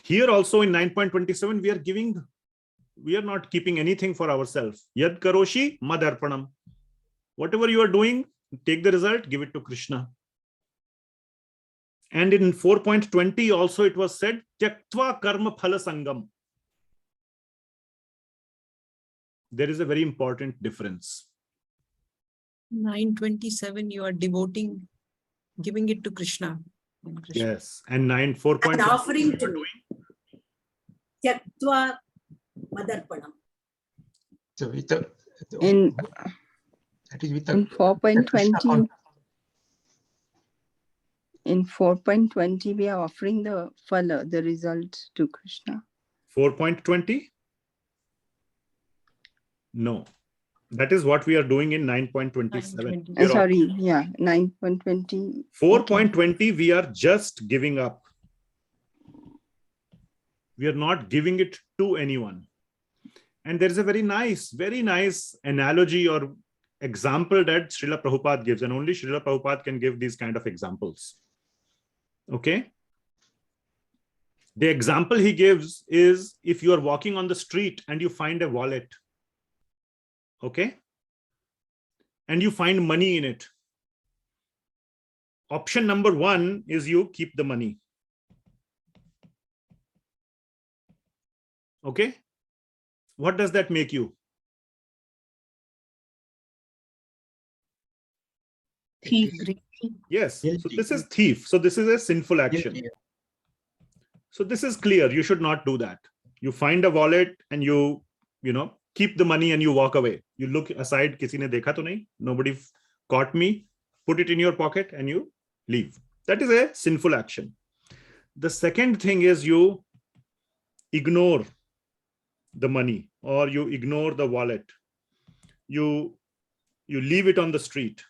Speaker 1: Here also in 9.27, we are not keeping anything for ourselves. Yad karoshi madarpanam. Whatever you are doing, take the result, give it to Krishna. And in 4.20 also it was said, tyaktva karma phala sangam. There is a very important difference.
Speaker 7: 9.27, you are devoting, giving it to Krishna.
Speaker 1: Yes, and 4.20
Speaker 11: an offering to me. Tyaktva madarpanam.
Speaker 9: So with
Speaker 5: In
Speaker 9: that is with
Speaker 5: in 4.20, in 4.20, we are offering the phala, the result, to Krishna.
Speaker 1: 4.20? No. That is what we are doing in 9.27.
Speaker 5: Sorry, yeah, 9.20.
Speaker 1: 4.20, we are just giving up. We are not giving it to anyone. And there is a very nice analogy or example that Srila Prabhupada gives, and only Srila Prabhupada can give these kind of examples. Okay? The example he gives is if you are walking on the street and you find a wallet, okay, and you find money in it. Option number one is you keep the money. Okay. What does that make you?
Speaker 4: Thief.
Speaker 1: Yes. So this is thief. So this is a sinful action. So this is clear. You should not do that. You find a wallet and you keep the money and you walk away. You look aside. Kisi ne dekha to nahi. Nobody caught me. Put it in your pocket and you leave. That is a sinful action. The second thing is you ignore the money or you ignore the wallet. You leave it on the street.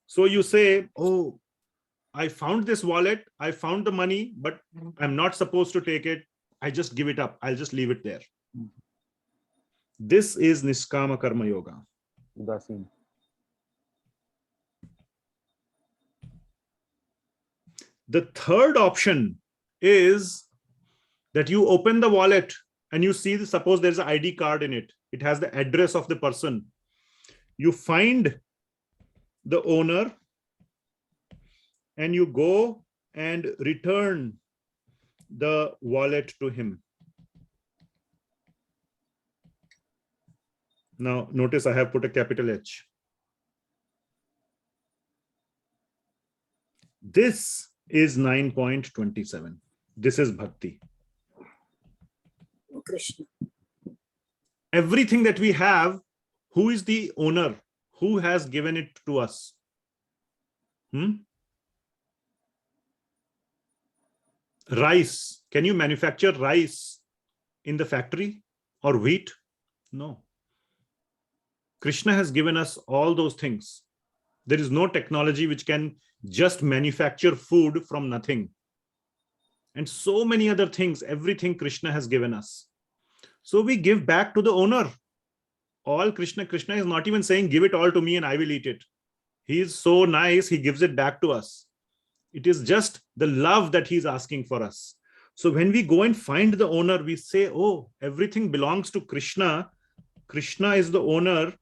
Speaker 1: So you say, oh, I found this wallet, I found the money, but I'm not supposed to take it. I just give it up. I'll just leave it there. This is Nishkama Karma Yoga.
Speaker 2: Udasin.
Speaker 1: The third option is that you open the wallet and you see, suppose there's an ID card in it. It has the address of the person. You find the owner and you go and return the wallet to him. Now notice I have put a capital H. This is 9.27. This is Bhakti.
Speaker 11: Krishna.
Speaker 1: Everything that we have, who is the owner? Who has given it to us? Rice. Can you manufacture rice in the factory or wheat? No. Krishna has given us all those things. There is no technology which can just manufacture food from nothing. And so many other things, everything Krishna has given us. So we give back to the owner. All Krishna is not even saying, give it all to me and I will eat it. He is so nice, he gives it back to us. It is just the love that he's asking for us. So when we go and find the owner, we say, oh, everything belongs to Krishna. Krishna is the owner.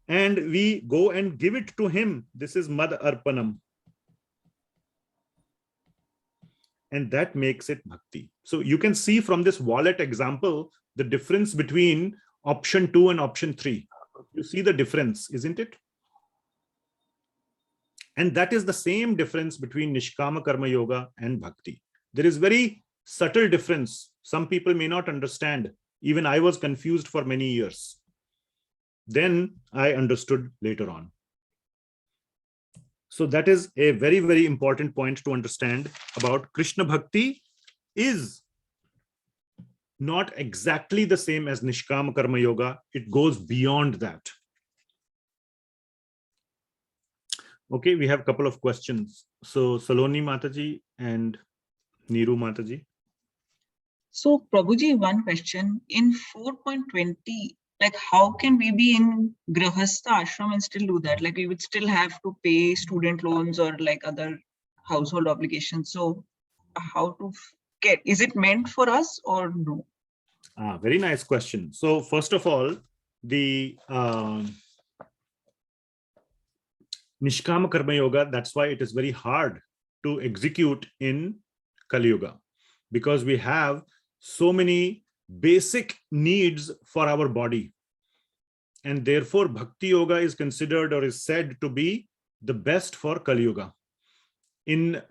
Speaker 1: And we go and give it to him. This is Mad Arpanam. And that makes it Bhakti. So you can see from this wallet example, the difference between option 2 and option 3. You see the difference, isn't it? And that is the same difference between Nishkama Karma Yoga and Bhakti. There is very subtle difference. Some people may not understand. Even I was confused for many years. Then I understood later on. So that is a very, very important point to understand about Krishna Bhakti is not exactly the same as Nishkama Karma Yoga. It goes beyond that. Okay, we have a couple of questions. So Saloni Mataji and Neeru Mataji.
Speaker 4: So Prabhuji, one question. In 4.20, like how can we be in grahasthashram and still do that? Like we would still have to pay student loans or like other household obligations. So how to get, is it meant for us or no?
Speaker 1: Very nice question. So first of all, the Nishkama Karma Yoga, that's why it is very hard to execute in Kali Yuga, because we have so many basic needs for our body. And therefore, Bhakti Yoga is considered or is said to be the best for Kali Yuga. In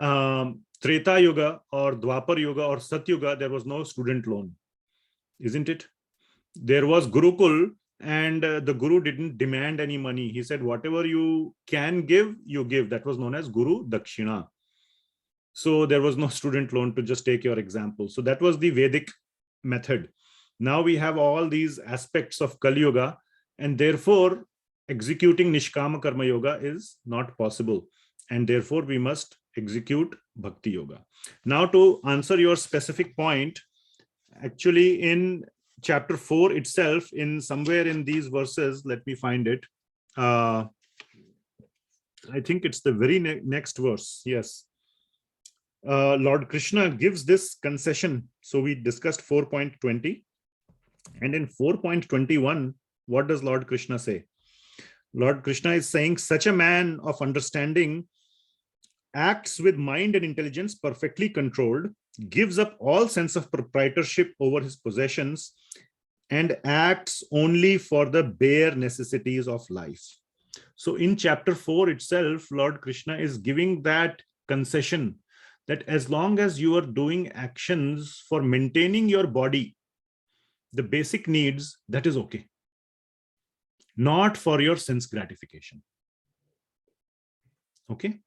Speaker 1: Treta Yuga or Dwapar Yuga or Sat Yuga, there was no student loan, isn't it? There was Gurukul, and the Guru didn't demand any money. He said, whatever you can give, you give. That was known as Guru Dakshina. So there was no student loan, to just take your example. So that was the Vedic method. Now we have all these aspects of Kali Yuga, and therefore executing Nishkama Karma Yoga is not possible. And therefore we must execute Bhakti Yoga. Now to answer your specific point, actually in chapter 4 itself, in somewhere in these verses, let me find it. I think it's the very next verse. Yes. Lord Krishna gives this concession. So we discussed 4.20. And in 4.21, what does Lord Krishna say? Lord Krishna is saying, such a man of understanding acts with mind and intelligence perfectly controlled, gives up all sense of proprietorship over his possessions, and acts only for the bare necessities of life. So in chapter 4 itself, Lord Krishna is giving that concession that as long as you are doing actions for maintaining your body, the basic needs, that is okay. Not for your sense gratification. Okay.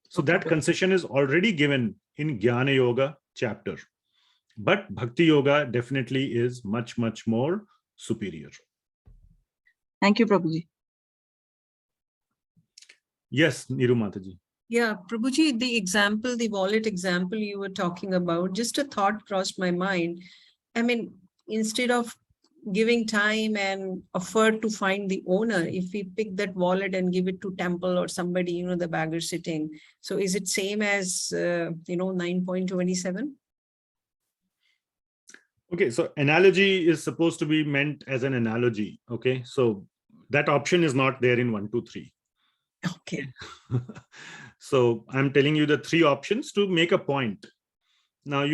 Speaker 1: So that concession is already given in Jnana Yoga chapter. But Bhakti Yoga definitely is much, much more superior.
Speaker 4: Thank you, Prabhuji.
Speaker 1: Yes, Niru Mataji.
Speaker 7: Yeah, Prabhuji, the example, the wallet example you were talking about, just a thought crossed my mind. I mean, instead of giving time and effort to find the owner, if we pick that wallet and give it to temple or somebody, you know, the beggar sitting. So is it same as, 9.27?
Speaker 1: Okay, so analogy is supposed to be meant as an analogy. Okay, so that option is not there in 1, 2, 3.
Speaker 7: Okay.
Speaker 1: So I'm telling you the 3 options to make a point. Now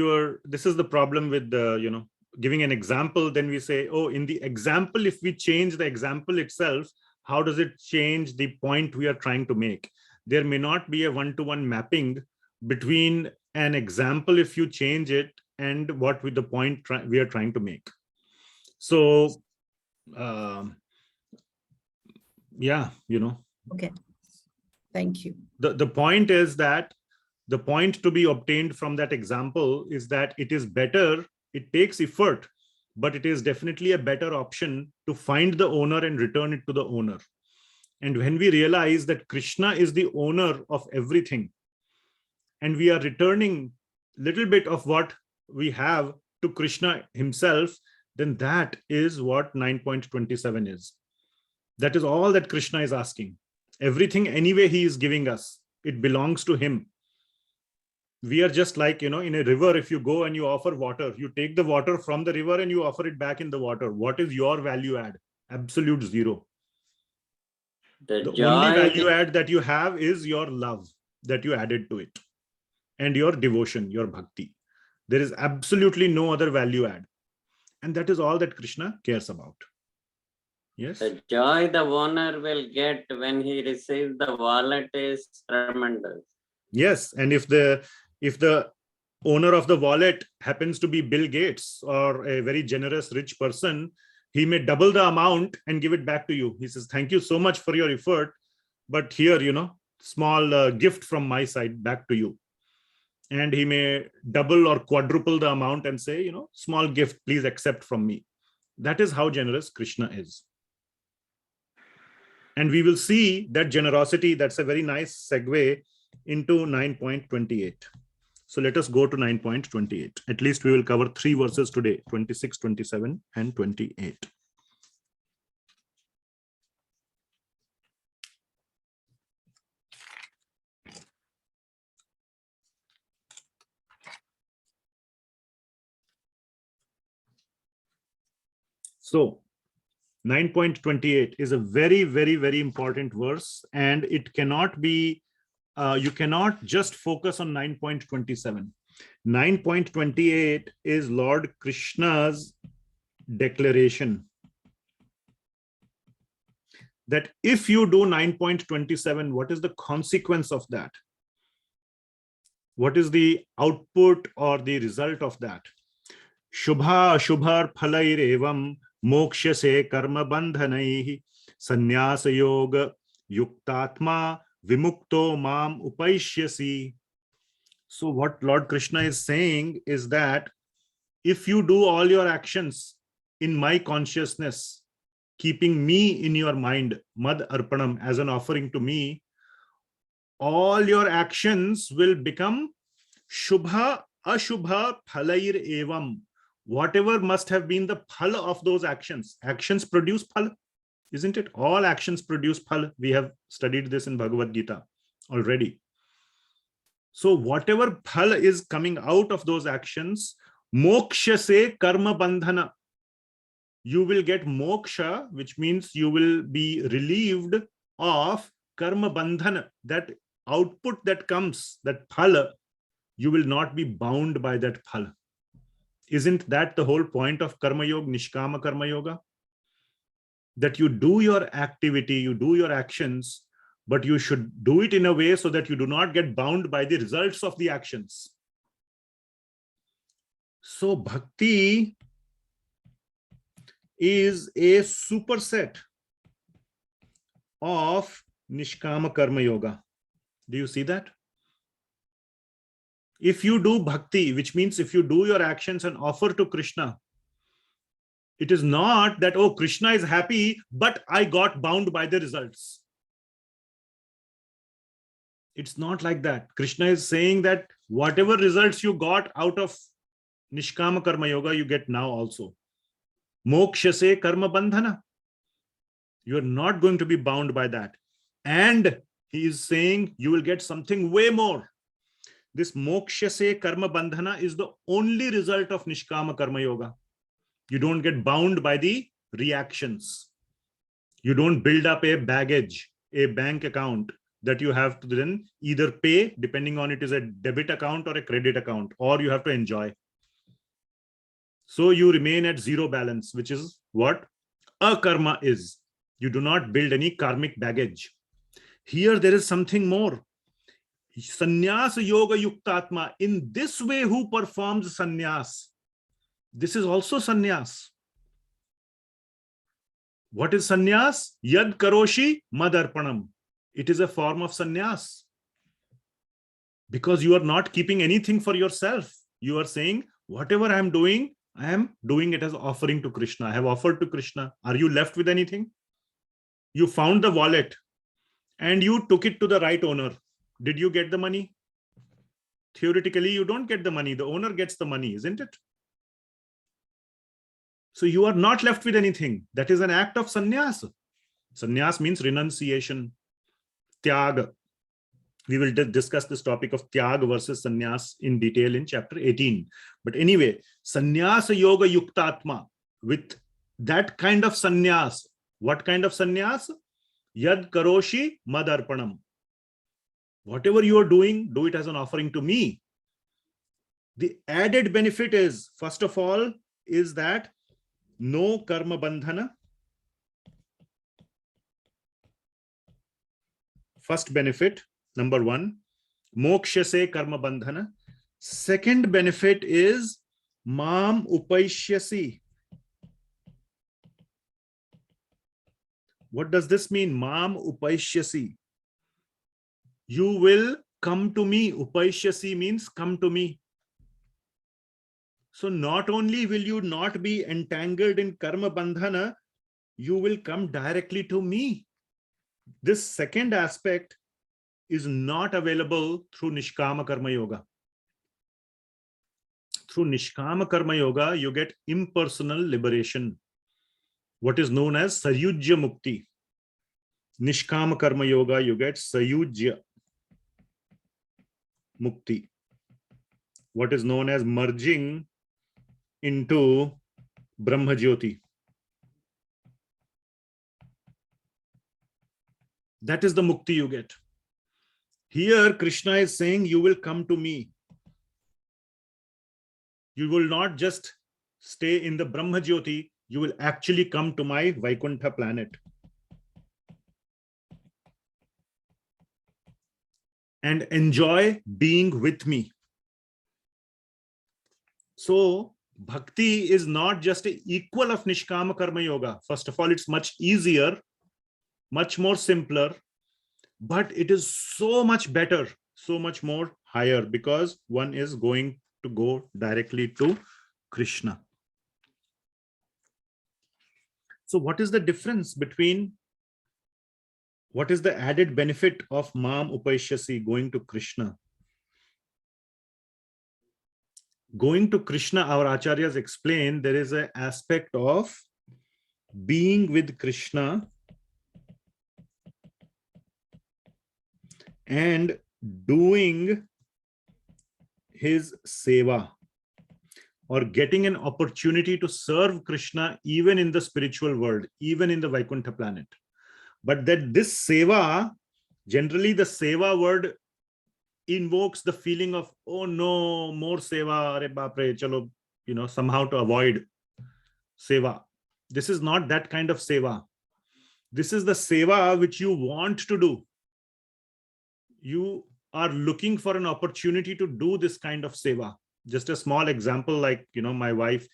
Speaker 1: this is the problem with the, giving an example, then we say, oh, in the example, if we change the example itself, how does it change the point we are trying to make? There may not be a one-to-one mapping between an example if you change it and what with the point we are trying to make. So, yeah,
Speaker 7: Okay. Thank you.
Speaker 1: The point is that the point to be obtained from that example is that it is better. It takes effort, but it is definitely a better option to find the owner and return it to the owner. And when we realize that Krishna is the owner of everything, and we are returning a little bit of what we have to Krishna himself, then that is what 9.27 is. That is all that Krishna is asking. Everything anyway he is giving us, it belongs to him. We are just like, in a river, if you go and you offer water, you take the water from the river and you offer it back in the water. What is your value add? Absolute zero. The only value add that you have is your love that you added to it and your devotion, your bhakti. There is absolutely no other value add. And that is all that Krishna cares about. Yes.
Speaker 12: The joy the owner will get when he receives the wallet is tremendous.
Speaker 1: Yes. And if the owner of the wallet happens to be Bill Gates or a very generous, rich person, he may double the amount and give it back to you. He says, thank you so much for your effort, but here, small gift from my side back to you. And he may double or quadruple the amount and say, small gift, please accept from me. That is how generous Krishna is. And we will see that generosity. That's a very nice segue into 9.28. So let us go to 9.28. At least we will cover 3 verses today, 26, 27, and 28. So 9.28 is a very, very, very important verse, and it cannot be, you cannot just focus on 9.27. 9.28 is Lord Krishna's declaration that if you do 9.27, what is the consequence of that? What is the output or the result of that? Shubha Shubhar Phalair Evam Moksha se Karma Bandhanai Sannyasa Yoga Yuktatma Vimukto Mam Upaishyasi. So what Lord Krishna is saying is that if you do all your actions in my consciousness, keeping me in your mind, Mad Arpanam, as an offering to me, all your actions will become Shubha Ashubha Phalair Evam. Whatever must have been the phala of those actions. Actions produce phala. Isn't it? All actions produce phala. We have studied this in Bhagavad Gita already. So whatever phala is coming out of those actions, moksha se karma bandhana. You will get moksha, which means you will be relieved of karma bandhana, that output that comes, that phala, you will not be bound by that phala. Isn't that the whole point of Karma Yoga, Nishkama Karma Yoga? That you do your activity, you do your actions, but you should do it in a way so that you do not get bound by the results of the actions. So bhakti is a superset of Nishkama Karma Yoga. Do you see that? If you do bhakti, which means if you do your actions and offer to Krishna, it is not that, oh, Krishna is happy, but I got bound by the results. It's not like that. Krishna is saying that whatever results you got out of Nishkama Karma Yoga, you get now also. Moksha se karma bandhana. You are not going to be bound by that. And he is saying you will get something way more. This moksha se karma bandhana is the only result of Nishkama Karma Yoga. You don't get bound by the reactions. You don't build up a baggage, a bank account that you have to then either pay, depending on it is a debit account or a credit account, or you have to enjoy. So you remain at zero balance, which is what akarma is. You do not build any karmic baggage. Here there is something more. Sannyas yoga yuktatma. In this way, who performs sannyas? This is also sannyas. What is sannyas? Yad karoshi madarpanam. It is a form of sannyas. Because you are not keeping anything for yourself. You are saying, whatever I am doing it as offering to Krishna. I have offered to Krishna. Are you left with anything? You found the wallet and you took it to the right owner. Did you get the money? Theoretically, you don't get the money. The owner gets the money, isn't it? So you are not left with anything. That is an act of sannyas. Sannyas means renunciation, tyag. We will discuss this topic of tyag versus sannyas in detail in chapter 18. But anyway, sannyasa yoga yuktatma, with that kind of sannyas. What kind of sannyas? Yad karoshi madarpanam. Whatever you are doing, do it as an offering to me. The added benefit is, first of all, is that no karma bandhana. First benefit, number one, moksha se karma bandhana. Second benefit is mam upaishyasi. What does this mean? Mam upaishyasi. You will come to me. Upaishyasi means come to me. So not only will you not be entangled in karma bandhana, you will come directly to me. This second aspect is not available through Nishkama Karma Yoga. Through Nishkama Karma Yoga, you get impersonal liberation, what is known as Sayujya Mukti. Nishkama Karma Yoga, you get Sayujya Mukti, what is known as merging into Brahma Jyoti. That is the mukti you get. Here, Krishna is saying, you will come to me. You will not just stay in the Brahma Jyoti, you will actually come to my Vaikuntha planet. And enjoy being with me. So, bhakti is not just an equal of Nishkama Karma Yoga. First of all, it's much easier, much more simpler, but it is so much better, so much more higher, because one is going to go directly to Krishna. So what is the difference between, what is the added benefit of Mam Upaishyasi, going to Krishna? Going to Krishna, our acharyas explain, there is an aspect of being with Krishna and doing his seva, or getting an opportunity to serve Krishna even in the spiritual world, even in the Vaikuntha planet. But that this seva, generally the seva word invokes the feeling of, oh no, more seva, are bapre, chalo, somehow to avoid seva. This is not that kind of seva. This is the seva which you want to do. You are looking for an opportunity to do this kind of seva. Just a small example, like, my wife,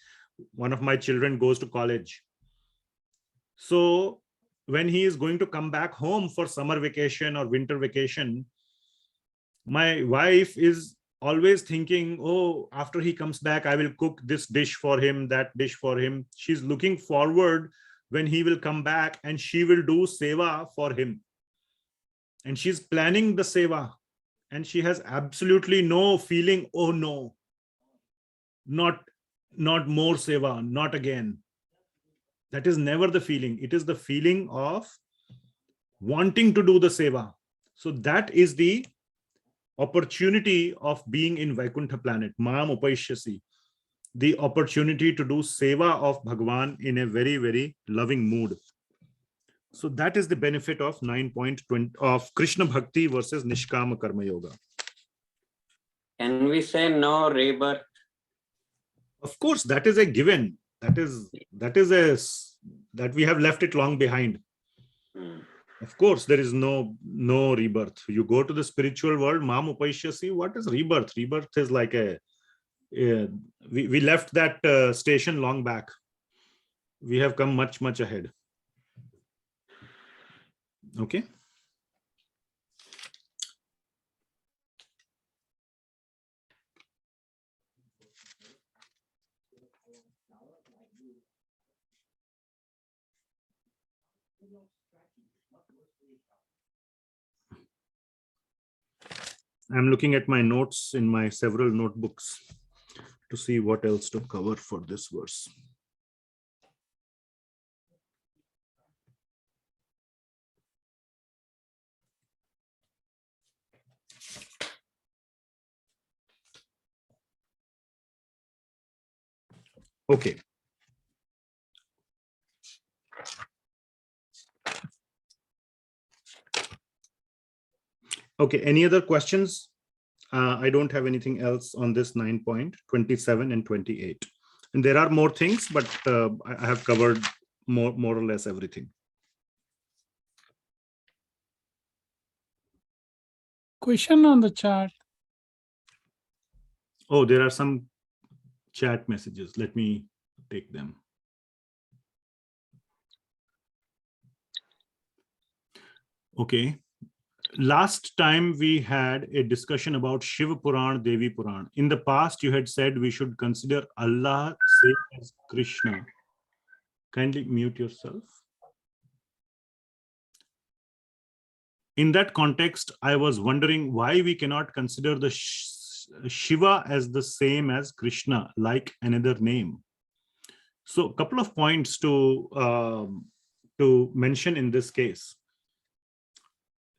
Speaker 1: one of my children goes to college. So when he is going to come back home for summer vacation or winter vacation, my wife is always thinking, oh, after he comes back, I will cook this dish for him, that dish for him. She's looking forward when he will come back and she will do seva for him. And she's planning the seva. And she has absolutely no feeling, oh no, not more seva, not again. That is never the feeling. It is the feeling of wanting to do the seva. So that is the opportunity of being in Vaikuntha planet, Mam Upaishyasi, the opportunity to do seva of Bhagavan in a very, very loving mood. So that is the benefit of 9.20 of Krishna Bhakti versus Nishkama Karma Yoga.
Speaker 12: Can we say no rebirth?
Speaker 1: Of course, that is a given. That we have left it long behind. Of course, there is no rebirth. You go to the spiritual world, Mam Upaishyasi, what is rebirth? Rebirth is like we left that station long back. We have come much, much ahead. Okay. I'm looking at my notes in my several notebooks to see what else to cover for this verse. Okay. Okay, any other questions? I don't have anything else on this 9.27 and 28. And there are more things, but I have covered more or less everything.
Speaker 6: Question on the chat.
Speaker 1: Oh, there are some chat messages. Let me take them. Okay. Last time we had a discussion about Shiva Puran, Devi Puran. In the past, you had said we should consider Allah same as Krishna. Kindly mute yourself. In that context, I was wondering why we cannot consider the Shiva as the same as Krishna, like another name. So a couple of points to mention in this case.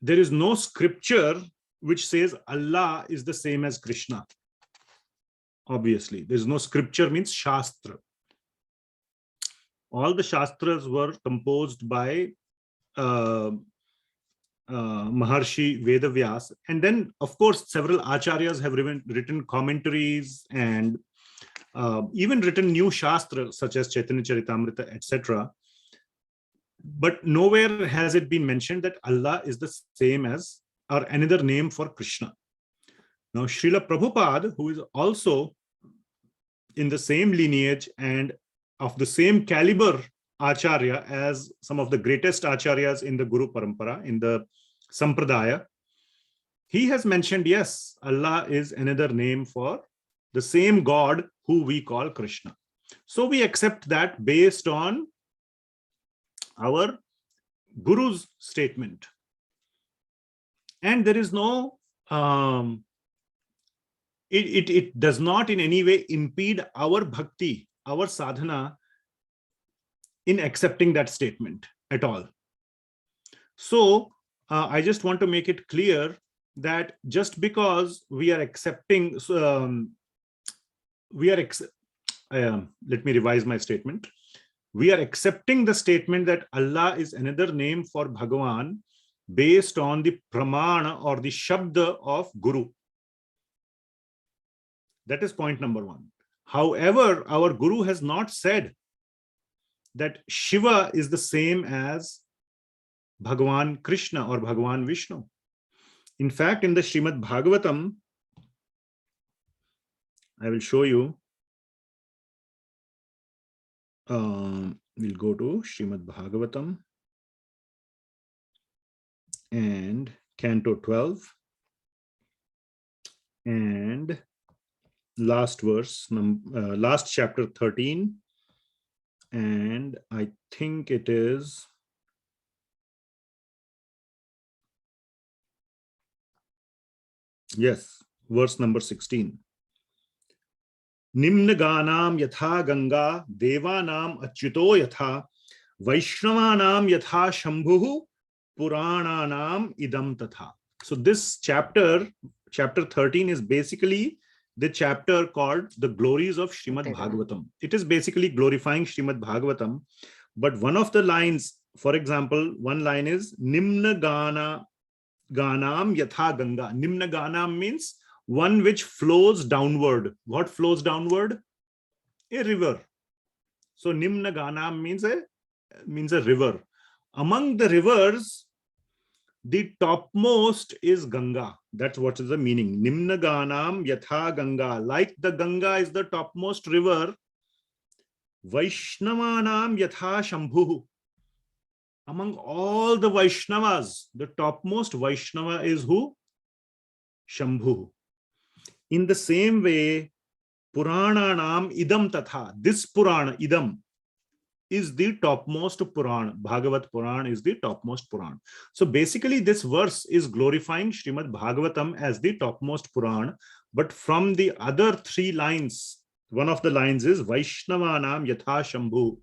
Speaker 1: There is no scripture which says Allah is the same as Krishna. Obviously, there's no scripture, means Shastra. All the Shastras were composed by Maharshi Vedavyas. And then, of course, several Acharyas have written commentaries and even written new Shastras such as Chaitanya Charitamrita, etc. But nowhere has it been mentioned that Allah is the same as or another name for Krishna. Now, Srila Prabhupada, who is also in the same lineage and of the same caliber Acharya as some of the greatest Acharyas in the Guru Parampara, in the Sampradaya, he has mentioned, yes, Allah is another name for the same God who we call Krishna. So we accept that based on our Guru's statement. And there is no, it does not in any way impede our bhakti, our sadhana in accepting that statement at all. So I just want to make it clear that just because we are accepting, let me revise my statement. We are accepting the statement that Allah is another name for Bhagavan based on the pramana or the shabda of Guru. That is point number one. However, our Guru has not said that Shiva is the same as Bhagavan Krishna or Bhagavan Vishnu. In fact, in the Srimad Bhagavatam, I will show you. We'll go to Srimad Bhagavatam and Canto 12 and last verse, last chapter 13, and I think it is verse number 16. Nimna ganam yatha ganga devanam achyuto yatha vaishnavanam yatha shambhuhu purananam idam tatha. So this chapter 13 is basically the chapter called the glories of Srimad Bhagavatam. It is basically glorifying Srimad Bhagavatam, but one of the lines, for example, one line is Nimna ganam yatha ganga. Nimna ganam means one which flows downward. What flows downward? A river. So Nimna ganam means a river. Among the rivers, the topmost is Ganga. That's what is the meaning. Nimna ganam yatha Ganga. Like the Ganga is the topmost river. Vaishnavanam yatha Shambhu. Among all the Vaishnavas, the topmost Vaishnava is who? Shambhu. In the same way, Purananam idam tatha. This Purana, idam, is the topmost Purana. Bhagavat Purana is the topmost Purana. So basically this verse is glorifying Srimad Bhagavatam as the topmost Purana. But from the other three lines, one of the lines is Vaishnavanam yatha Shambhu.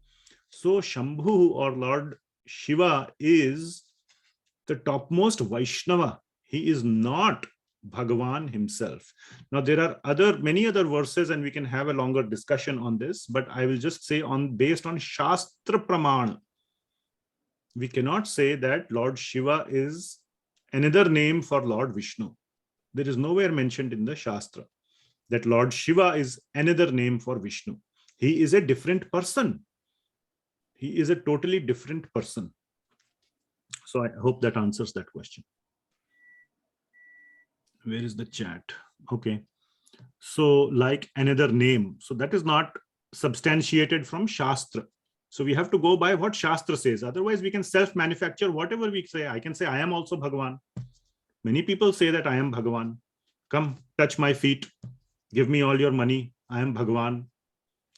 Speaker 1: So Shambhu or Lord Shiva is the topmost Vaishnava. He is not Bhagavan himself. Now there are many other verses and we can have a longer discussion on this, but I will just say based on Shastra Pramana, we cannot say that Lord Shiva is another name for Lord Vishnu. There is nowhere mentioned in the Shastra that Lord Shiva is another name for Vishnu. He is a different person. He is a totally different person. So I hope that answers that question. Where is the chat? Okay. So like another name. So that is not substantiated from Shastra. So we have to go by what Shastra says. Otherwise we can self-manufacture whatever we say. I can say I am also Bhagavan. Many people say that I am Bhagavan. Come, touch my feet. Give me all your money. I am Bhagavan.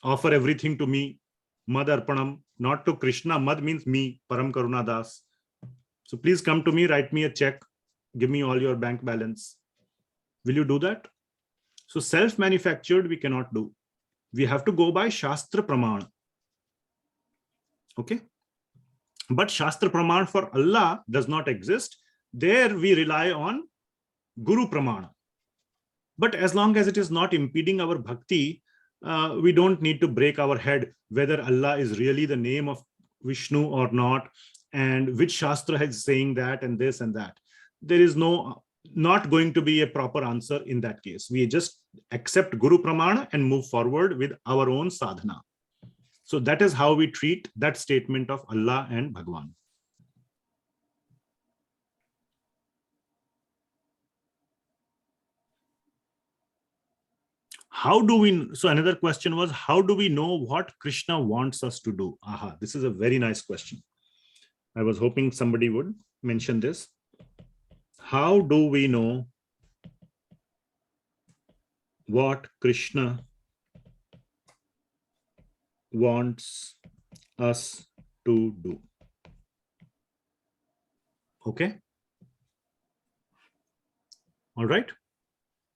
Speaker 1: Offer everything to me. Mad Arpanam. Not to Krishna. Mad means me. Param Karuna Das. So please come to me. Write me a check. Give me all your bank balance. Will you do that? So self-manufactured we cannot do. We have to go by Shastra Pramana. Okay. But Shastra Pramana for Allah does not exist. There we rely on Guru Pramana. But as long as it is not impeding our bhakti, we don't need to break our head whether Allah is really the name of Vishnu or not, and which Shastra is saying that and this and that. There is not going to be a proper answer in that case. We just accept Guru Pramana and move forward with our own sadhana. So that is how we treat that statement of Allah and Bhagwan. How do we, so another question was, how do we know what Krishna wants us to do? Aha, this is a very nice question. I was hoping somebody would mention this. How do we know what Krishna wants us to do? Okay. All right.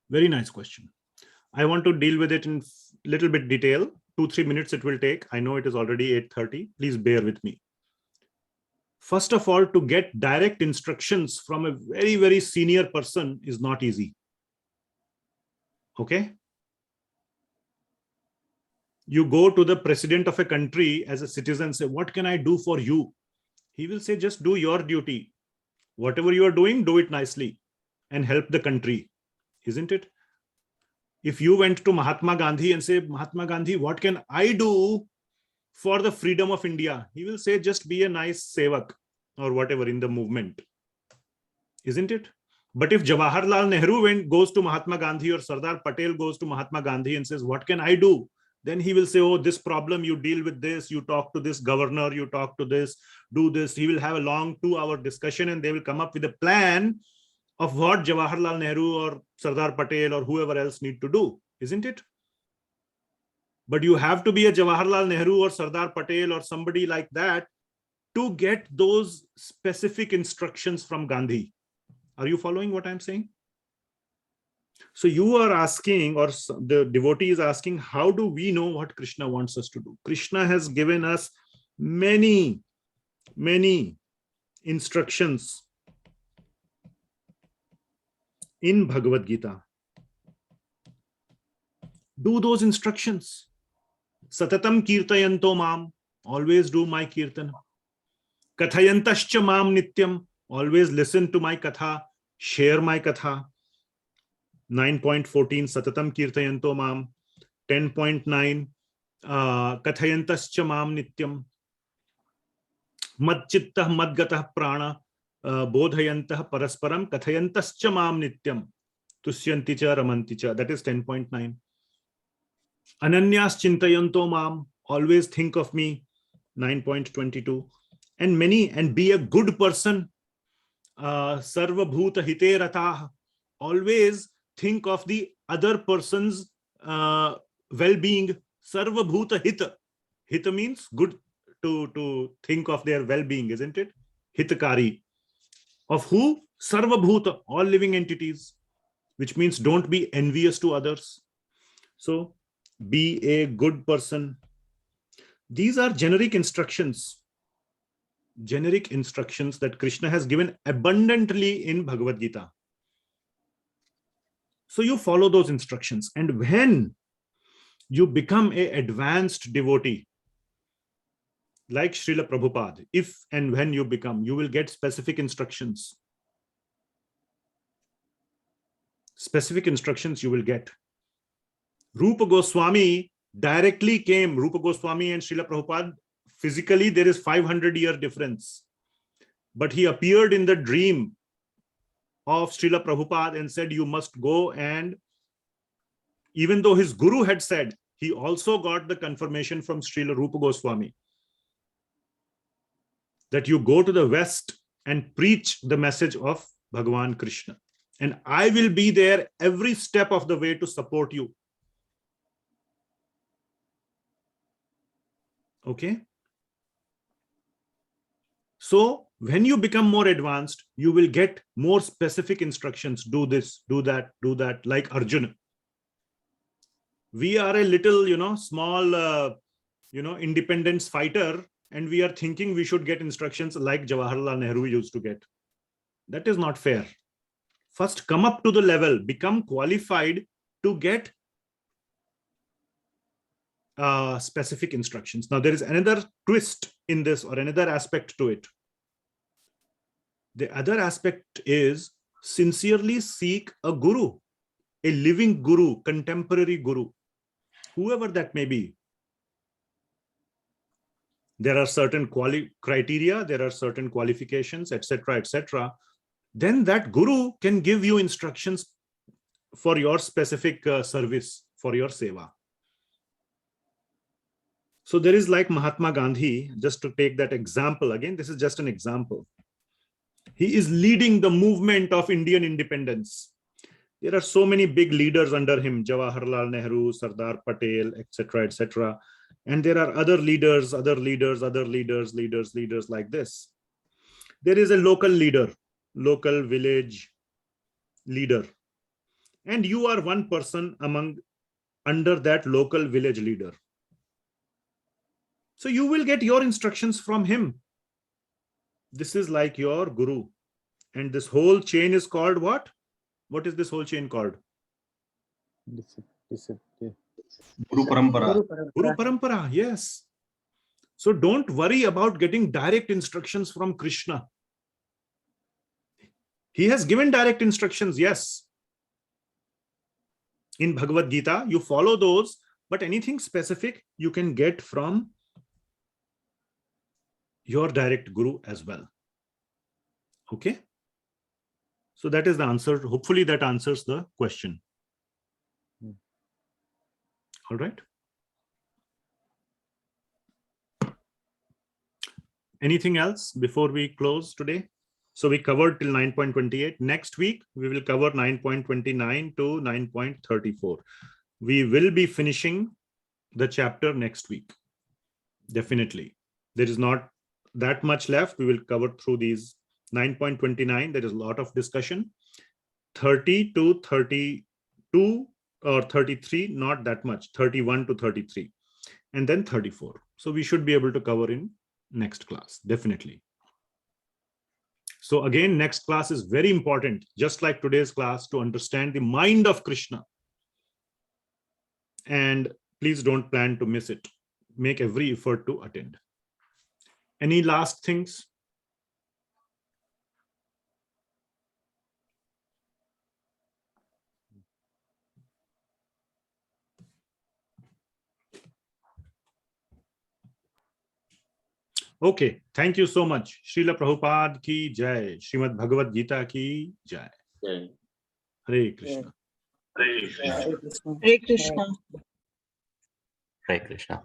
Speaker 1: Very nice question. I want to deal with it in little bit detail. 2-3 minutes it will take. I know it is already 8:30. Please bear with me. First of all, to get direct instructions from a very, very senior person is not easy. Okay? You go to the president of a country as a citizen, say, what can I do for you? He will say, just do your duty. Whatever you are doing, do it nicely and help the country. Isn't it? If you went to Mahatma Gandhi and say, Mahatma Gandhi, what can I do for the freedom of India? He will say, just be a nice sevak or whatever in the movement. Isn't it? But if Jawaharlal Nehru goes to Mahatma Gandhi or Sardar Patel goes to Mahatma Gandhi and says, what can I do? Then he will say, oh, this problem, you deal with this, you talk to this governor, you talk to this, do this. He will have a long 2-hour discussion and they will come up with a plan of what Jawaharlal Nehru or Sardar Patel or whoever else need to do, isn't it? But you have to be a Jawaharlal Nehru or Sardar Patel or somebody like that to get those specific instructions from Gandhi. Are you following what I'm saying? So you are asking, or the devotee is asking, how do we know what Krishna wants us to do? Krishna has given us many, many instructions in Bhagavad Gita. Do those instructions. Satatam kirtayanto mam, always do my kirtan. Kathayantascha mam nityam, always listen to my katha, share my katha. 9.14 Satatam kirtayanto mam. 10.9 Kathayantascha mam nityam. Mad chittah madgatah prana bodhayantah parasparam kathayantascha mam nityam. Tusyanti cha ramanti cha. That is 10.9. Ananyas chintayanto mam, always think of me. 9.22. And be a good person. Sarva bhuta hite ratah, always think of the other person's well-being. Sarva bhuta hita. Hita means good, to think of their well-being, isn't it? Hitakari. Of who? Sarva bhuta, all living entities, which means don't be envious to others. So be a good person. These are generic instructions. Generic instructions that Krishna has given abundantly in Bhagavad Gita. So you follow those instructions. And when you become an advanced devotee, like Srila Prabhupada, if and when you become, you will get specific instructions. Specific instructions you will get. Rupa Goswami directly came. Rupa Goswami and Srila Prabhupada, physically there is 500-year difference. But he appeared in the dream of Srila Prabhupada and said, you must go. And even though his guru had said, he also got the confirmation from Srila Rupa Goswami that you go to the West and preach the message of Bhagavan Krishna. And I will be there every step of the way to support you. Okay? So when you become more advanced, you will get more specific instructions. Do this, do that, like Arjuna. We are a little, small, independence fighter, and we are thinking we should get instructions like Jawaharlal Nehru used to get. That is not fair. First, come up to the level, become qualified to get specific instructions. Now, there is another twist in this, or another aspect to it. The other aspect is sincerely seek a guru, a living guru, contemporary guru, whoever that may be. There are certain criteria, there are certain qualifications, etc., etc. Then that guru can give you instructions for your specific service, for your seva. So there is like Mahatma Gandhi, just to take that example again, this is just an example. He is leading the movement of Indian independence. There are so many big leaders under him, Jawaharlal Nehru, Sardar Patel, etc., etc. And there are other leaders like this. There is a local leader, local village leader. And you are one person under that local village leader. So you will get your instructions from him. This is like your guru. And this whole chain is called what? What is this whole chain called?
Speaker 3: Guru Parampara.
Speaker 1: Guru Parampara, yes. So don't worry about getting direct instructions from Krishna. He has given direct instructions, yes. In Bhagavad Gita, you follow those, but anything specific you can get from your direct guru as well. Okay? So that is the answer. Hopefully that answers the question. All right. Anything else before we close today? So we covered till 9.28. Next week, we will cover 9.29 to 9.34. We will be finishing the chapter next week. Definitely. There is not that much left. We will cover through these 9.29. There is a lot of discussion. 30 to 32 or 33, not that much. 31 to 33. And then 34. So we should be able to cover in next class, definitely. So again, next class is very important, just like today's class, to understand the mind of Krishna. And please don't plan to miss it. Make every effort to attend. Any last things? Okay, thank you so much. Srila Prabhupada ki jai. Srimad Bhagavad Gita ki jai.
Speaker 12: Jai.
Speaker 1: Hare Krishna.
Speaker 4: Hare Krishna.
Speaker 13: Hare Krishna.